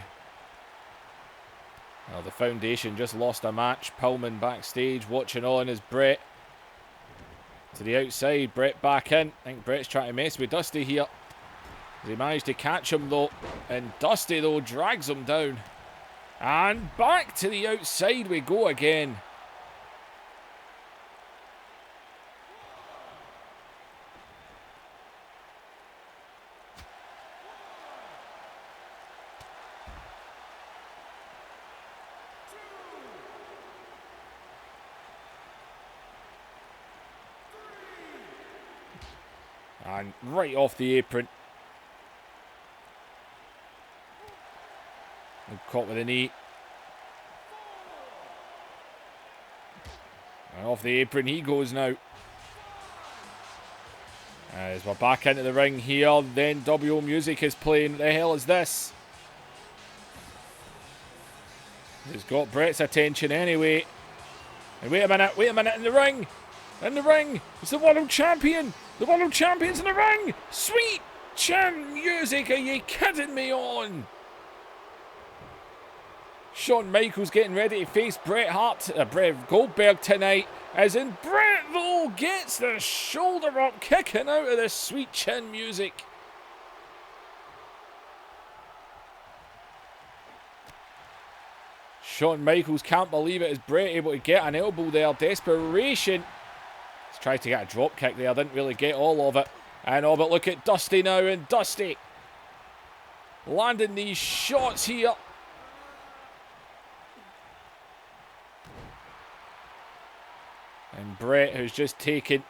Well, the Foundation just lost a match. Pillman backstage watching on as Brett to the outside. Brett back in. I think Brett's trying to mess with Dusty here. He managed to catch him though. And Dusty though drags him down. And back to the outside we go again. And right off the apron. And caught with a knee. And off the apron he goes now. As we're back into the ring here, then WO music is playing. What the hell is this? It's got Brett's attention anyway. And wait a minute in the ring. In the ring, it's the world champion. The world champion's in the ring. Sweet chin music, are you kidding me on? Shawn Michaels getting ready to face Bret Goldberg tonight. As in Bret though gets the shoulder up, kicking out of the sweet chin music. Shawn Michaels can't believe it as Bret able to get an elbow there. Desperation. He's tried to get a drop kick there, didn't really get all of it. And oh, but look at Dusty now, and Dusty landing these shots here. And Bret, who's just taken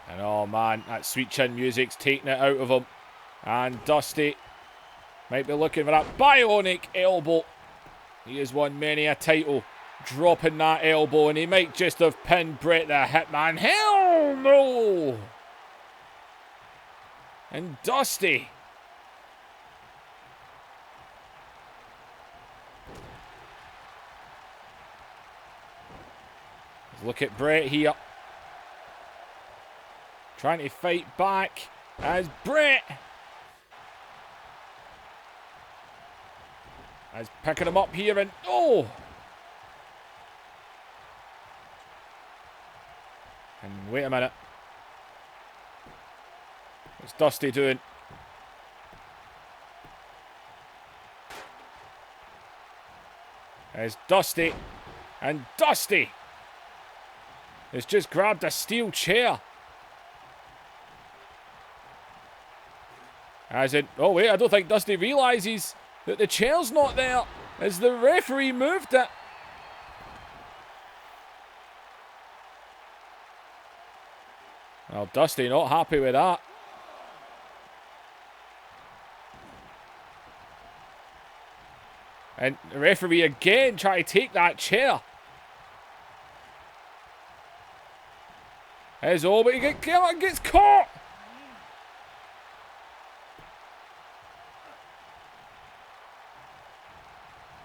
and oh man, that sweet chin music's taking it out of him. And Dusty might be looking for that bionic elbow. He has won many a title, dropping that elbow, and he might just have pinned Bret the Hitman. Hell no! And Dusty. Look at Bret here. Trying to fight back as Bret is picking him up here, and oh! And wait a minute. What's Dusty doing? There's Dusty. And Dusty has just grabbed a steel chair. As in, oh wait, I don't think Dusty realises that the chair's not there as the referee moved it. Well, Dusty not happy with that. And the referee again trying to take that chair. As oh, but he gets caught.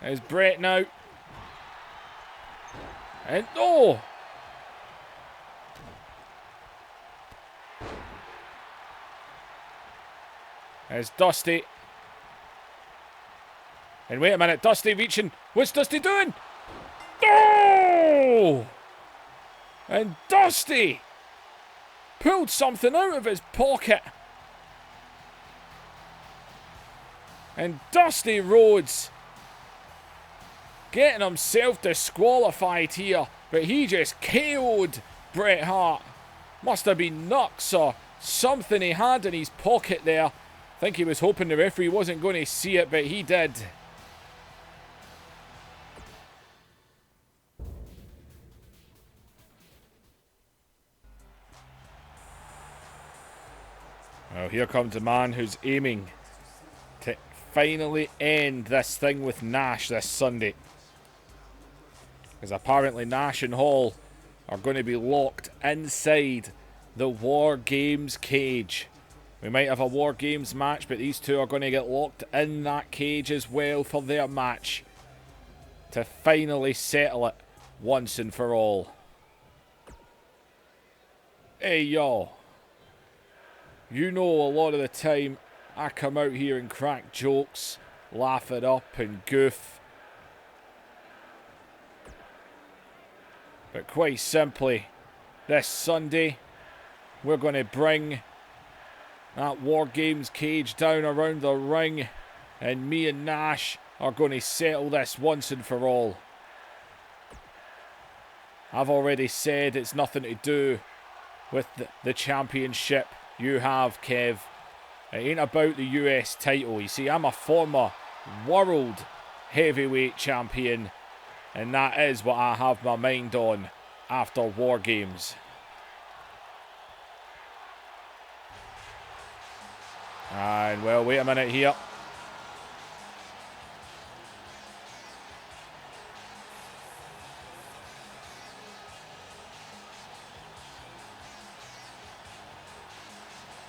There's Brett now. And oh! There's Dusty. And wait a minute, Dusty reaching. What's Dusty doing? Oh! And Dusty pulled something out of his pocket. And Dusty Rhodes getting himself disqualified here. But he just KO'd Bret Hart. Must have been nuts or something he had in his pocket there. I think he was hoping the referee wasn't going to see it, but he did. Well, here comes a man who's aiming to finally end this thing with Nash this Sunday. Because apparently Nash and Hall are going to be locked inside the War Games cage. We might have a War Games match, but these two are going to get locked in that cage as well for their match. To finally settle it once and for all. Hey, y'all. You know a lot of the time I come out here and crack jokes, laugh it up and goof. But quite simply, this Sunday, we're going to bring that War Games cage down around the ring, and me and Nash are going to settle this once and for all. I've already said it's nothing to do with the championship you have, Kev. It ain't about the US title. You see, I'm a former world heavyweight champion, and that is what I have my mind on after War Games. And well, wait a minute here.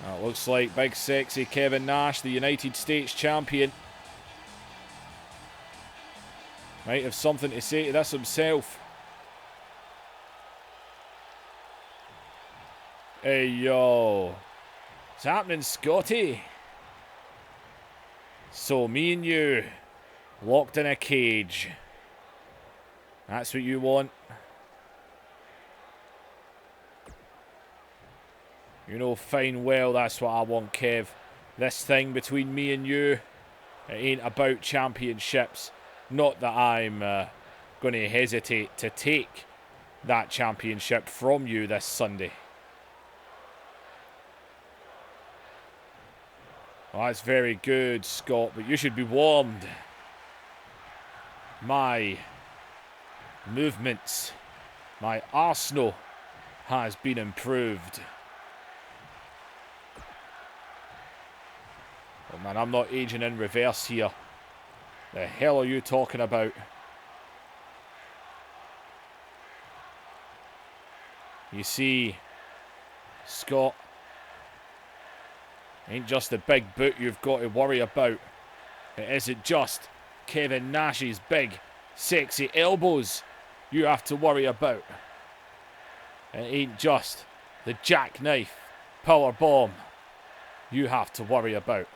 It looks like big sexy Kevin Nash, the United States champion, might have something to say to this himself. Hey, yo. What's happening, Scotty? So, me and you, locked in a cage. That's what you want? You know fine well that's what I want, Kev. This thing between me and you, it ain't about championships. Not that I'm going to hesitate to take that championship from you this Sunday. Well, that's very good, Scott, but you should be warned. My movements, my arsenal has been improved. Oh man, I'm not aging in reverse here. The hell are you talking about? You see, Scott, ain't just the big boot you've got to worry about. It isn't just Kevin Nash's big, sexy elbows you have to worry about. It ain't just the jackknife power bomb you have to worry about.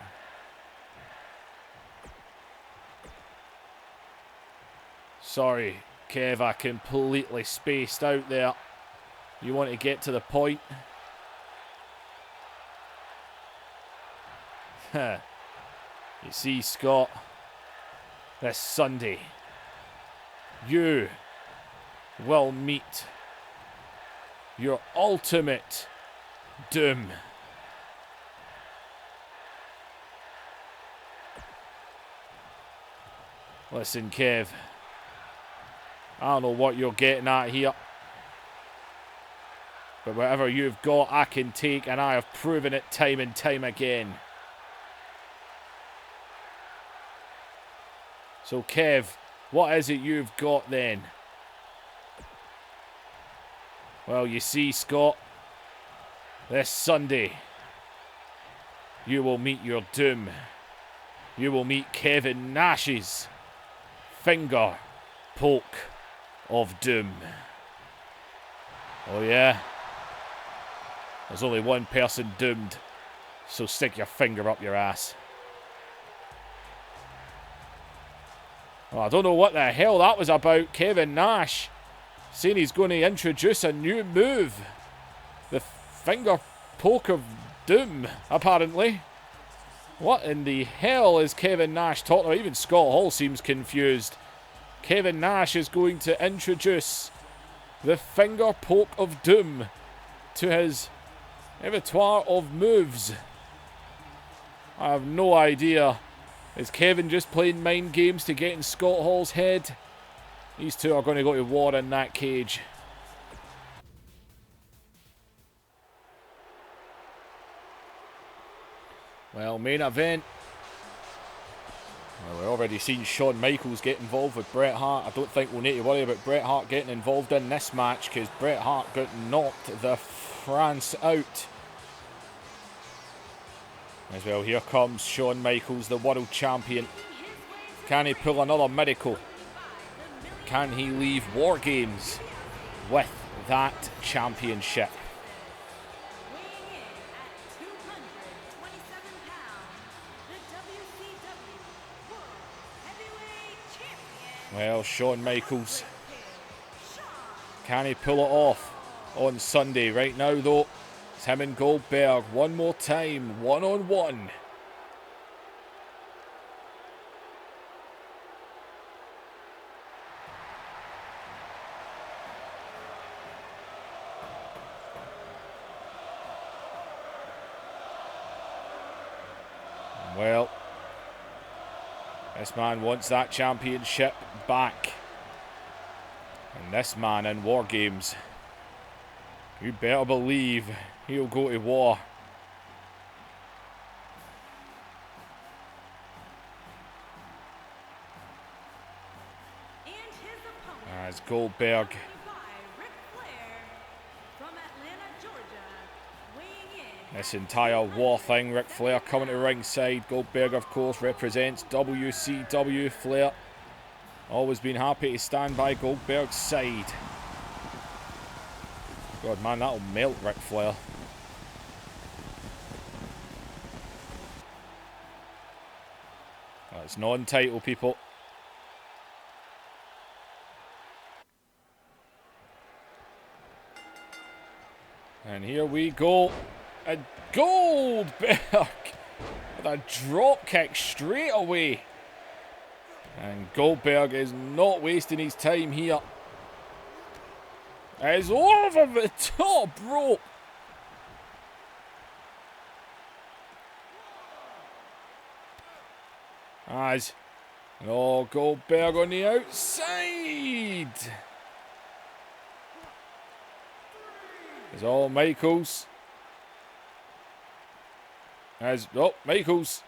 Sorry, Kev, I completely spaced out there. You want to get to the point? You see, Scott, this Sunday, you will meet your ultimate doom. Listen, Kev, I don't know what you're getting at here, but whatever you've got, I can take, and I have proven it time and time again. So, Kev, what is it you've got then? Well, you see, Scott, this Sunday, you will meet your doom. You will meet Kevin Nash's finger poke of doom. Oh yeah. There's only one person doomed, so stick your finger up your ass. Oh, I don't know what the hell that was about. Kevin Nash saying he's going to introduce a new move. The finger poke of doom, apparently. What in the hell is Kevin Nash talking about? Even Scott Hall seems confused. Kevin Nash is going to introduce the finger poke of doom to his repertoire of moves. I have no idea. Is Kevin just playing mind games to get in Scott Hall's head? These two are going to go to war in that cage. Well, main event. Well, we've already seen Shawn Michaels get involved with Bret Hart. I don't think we'll need to worry about Bret Hart getting involved in this match because Bret Hart got knocked the France out. As well, here comes Shawn Michaels, the world champion. Can he pull another miracle? Can he leave War Games with that championship? Well, Shawn Michaels, can he pull it off on Sunday? Right now, though, it's him and Goldberg one more time, one-on-one. Well, this man wants that championship back. And this man in War Games, you better believe he'll go to war. As Goldberg this entire war thing, Ric Flair coming to ringside. Goldberg, of course, represents WCW. Flair always been happy to stand by Goldberg's side. God, man, that'll melt Ric Flair. Well, it's non-title, people. And here we go. A Goldberg with a drop kick straight away. And Goldberg is not wasting his time here. Is over the top rope. As Goldberg on the outside. Is all Michaels. As Michaels.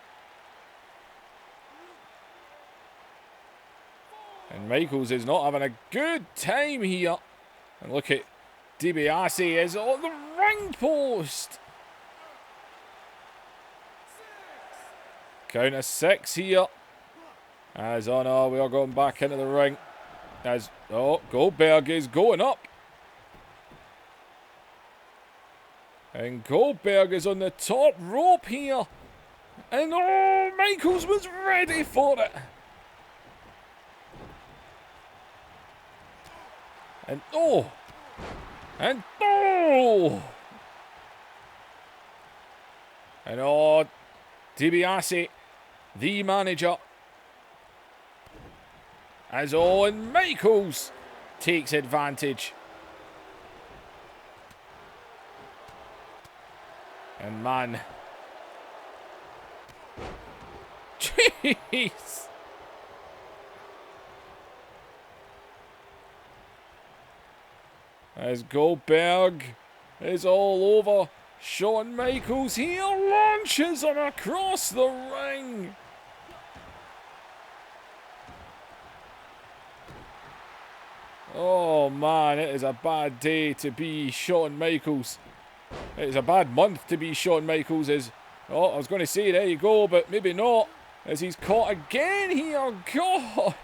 And Michaels is not having a good time here. And look at DiBiase is on the ring post. Count of 6 here. As we are going back into the ring. As Goldberg is going up. And Goldberg is on the top rope here. And Michaels was ready for it. And And DiBiase, the manager. And Michaels takes advantage. And man. Jeez. As Goldberg is all over Shawn Michaels, he launches him across the ring. Oh man, it is a bad day to be Shawn Michaels. It is a bad month to be Shawn Michaels. I was going to say there you go, but maybe not. As he's caught again here. God.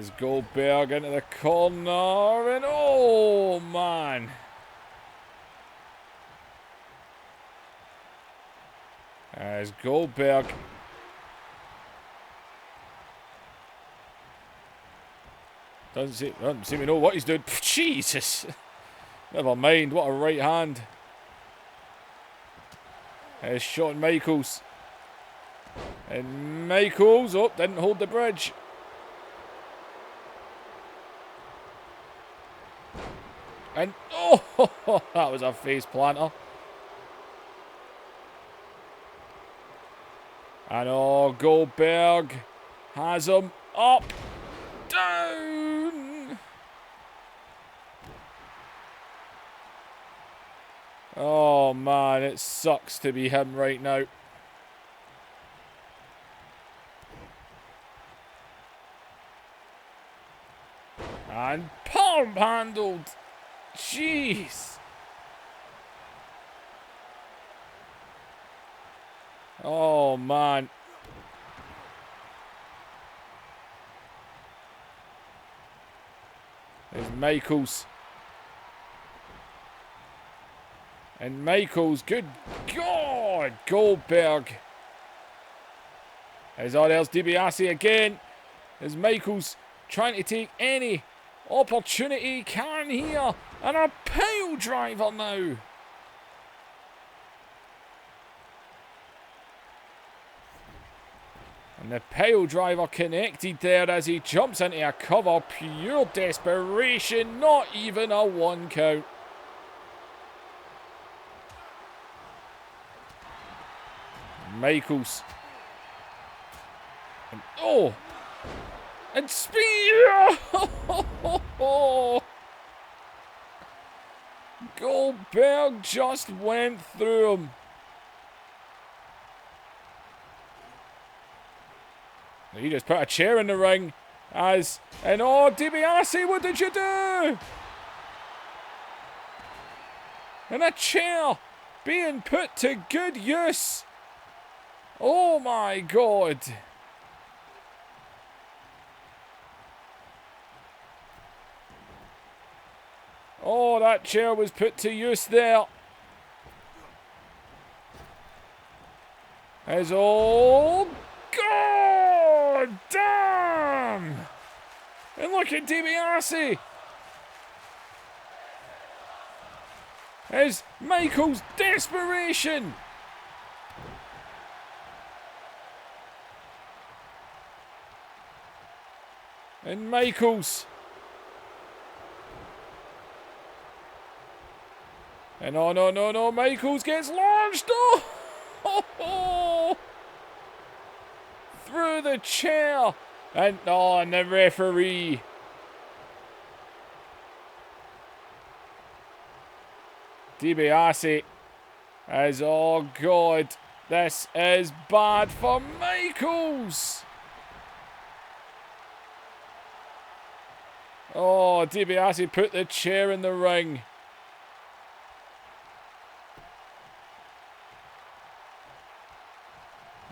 As Goldberg into the corner, and oh man. As Goldberg doesn't seem to know what he's doing. Jesus. Never mind, what a right hand. There's Shawn Michaels. And Michaels, oh, didn't hold the bridge. And, oh, that was a face planter. And, oh, Goldberg has him up, down. Oh, man, it sucks to be him right now. And palm handled. Jeez. Oh, man. There's Michaels. And Michaels, good God. Goldberg. There's DiBiase again. There's Michaels trying to take any opportunity he can here. And a pile driver now. And the pile driver connected there as he jumps into a cover. Pure desperation. Not even a 1 count. Michaels. And, oh. And spear. Goldberg just went through him. He just put a chair in the ring and oh, DiBiase, what did you do? And a chair being put to good use. Oh my God. Oh, that chair was put to use there. As oh, God damn! And look at DiBiase. As Michaels' desperation. And Michaels. And oh, no, Michaels gets launched. Oh, through the chair. And oh, and the referee. DiBiase. As oh, God. This is bad for Michaels. Oh, DiBiase put the chair in the ring.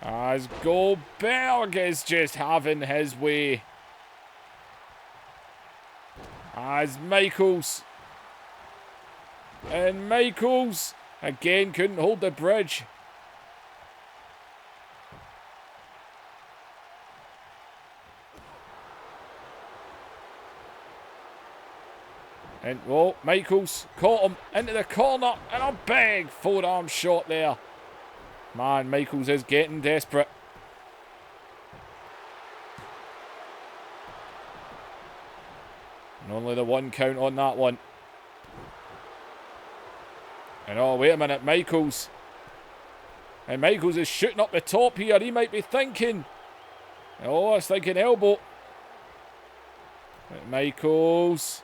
As Goldberg is just having his way. As Michaels. And Michaels again couldn't hold the bridge. And oh, Michaels caught him into the corner and a big forearm shot there. Man, Michaels is getting desperate. And only the 1 count on that one. And oh, wait a minute, Michaels. And Michaels is shooting up the top here. He might be thinking. Oh, it's thinking elbow. And Michaels.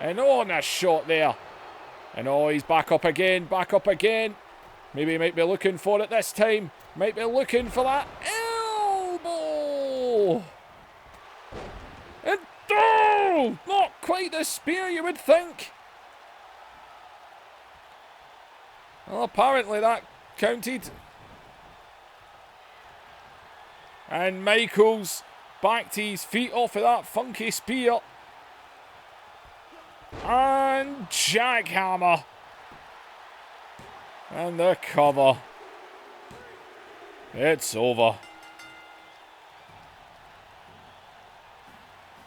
And oh, and a shot there. And oh, he's back up again, back up again. Maybe he might be looking for it this time. Might be looking for that elbow. And oh, not quite the spear you would think. Well, apparently that counted. And Michaels back to his feet off of that funky spear. And jackhammer. And the cover. It's over.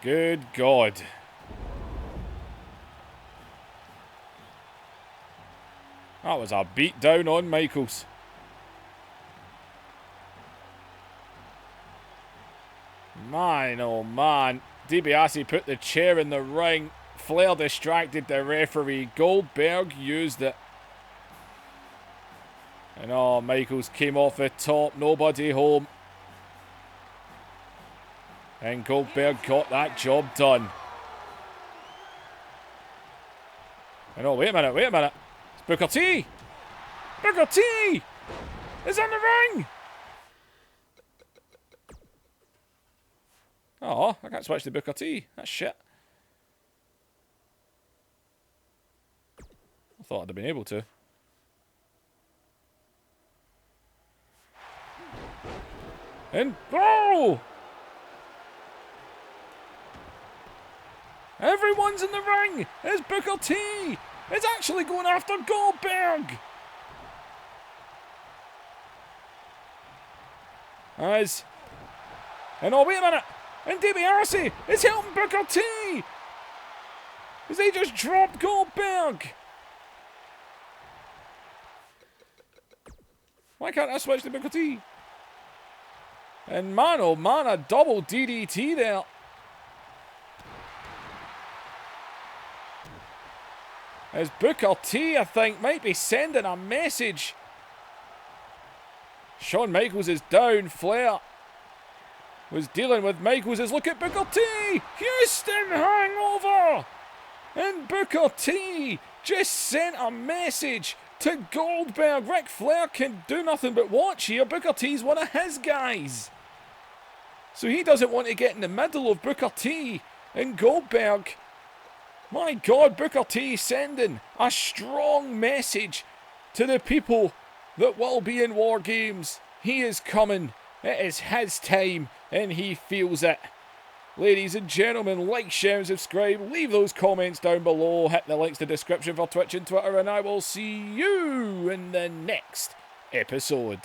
Good God. That was a beat down on Michaels. Man, oh man. DiBiase put the chair in the ring. Flair distracted the referee. Goldberg used it. And oh, Michaels came off the top. Nobody home. And Goldberg got that job done. And oh, wait a minute. It's Booker T. Booker T is in the ring. Oh, I can't switch to Booker T. That's shit. I thought I'd have been able to. And oh! Everyone's in the ring! It's Booker T! It's actually going after Goldberg! And oh, wait a minute! And DiBiase is helping Booker T! As they just dropped Goldberg! Why can't I switch to Booker T? And man, oh man, a double DDT there. As Booker T, I think, might be sending a message. Shawn Michaels is down. Flair was dealing with Michaels. Look at Booker T. Houston hangover. And Booker T just sent a message to Goldberg. Ric Flair can do nothing but watch here. Booker T's one of his guys. So he doesn't want to get in the middle of Booker T and Goldberg. My God, Booker T sending a strong message to the people that will be in War Games. He is coming. It is his time and he feels it. Ladies and gentlemen, like, share and subscribe. Leave those comments down below. Hit the links in the description for Twitch and Twitter, and I will see you in the next episode.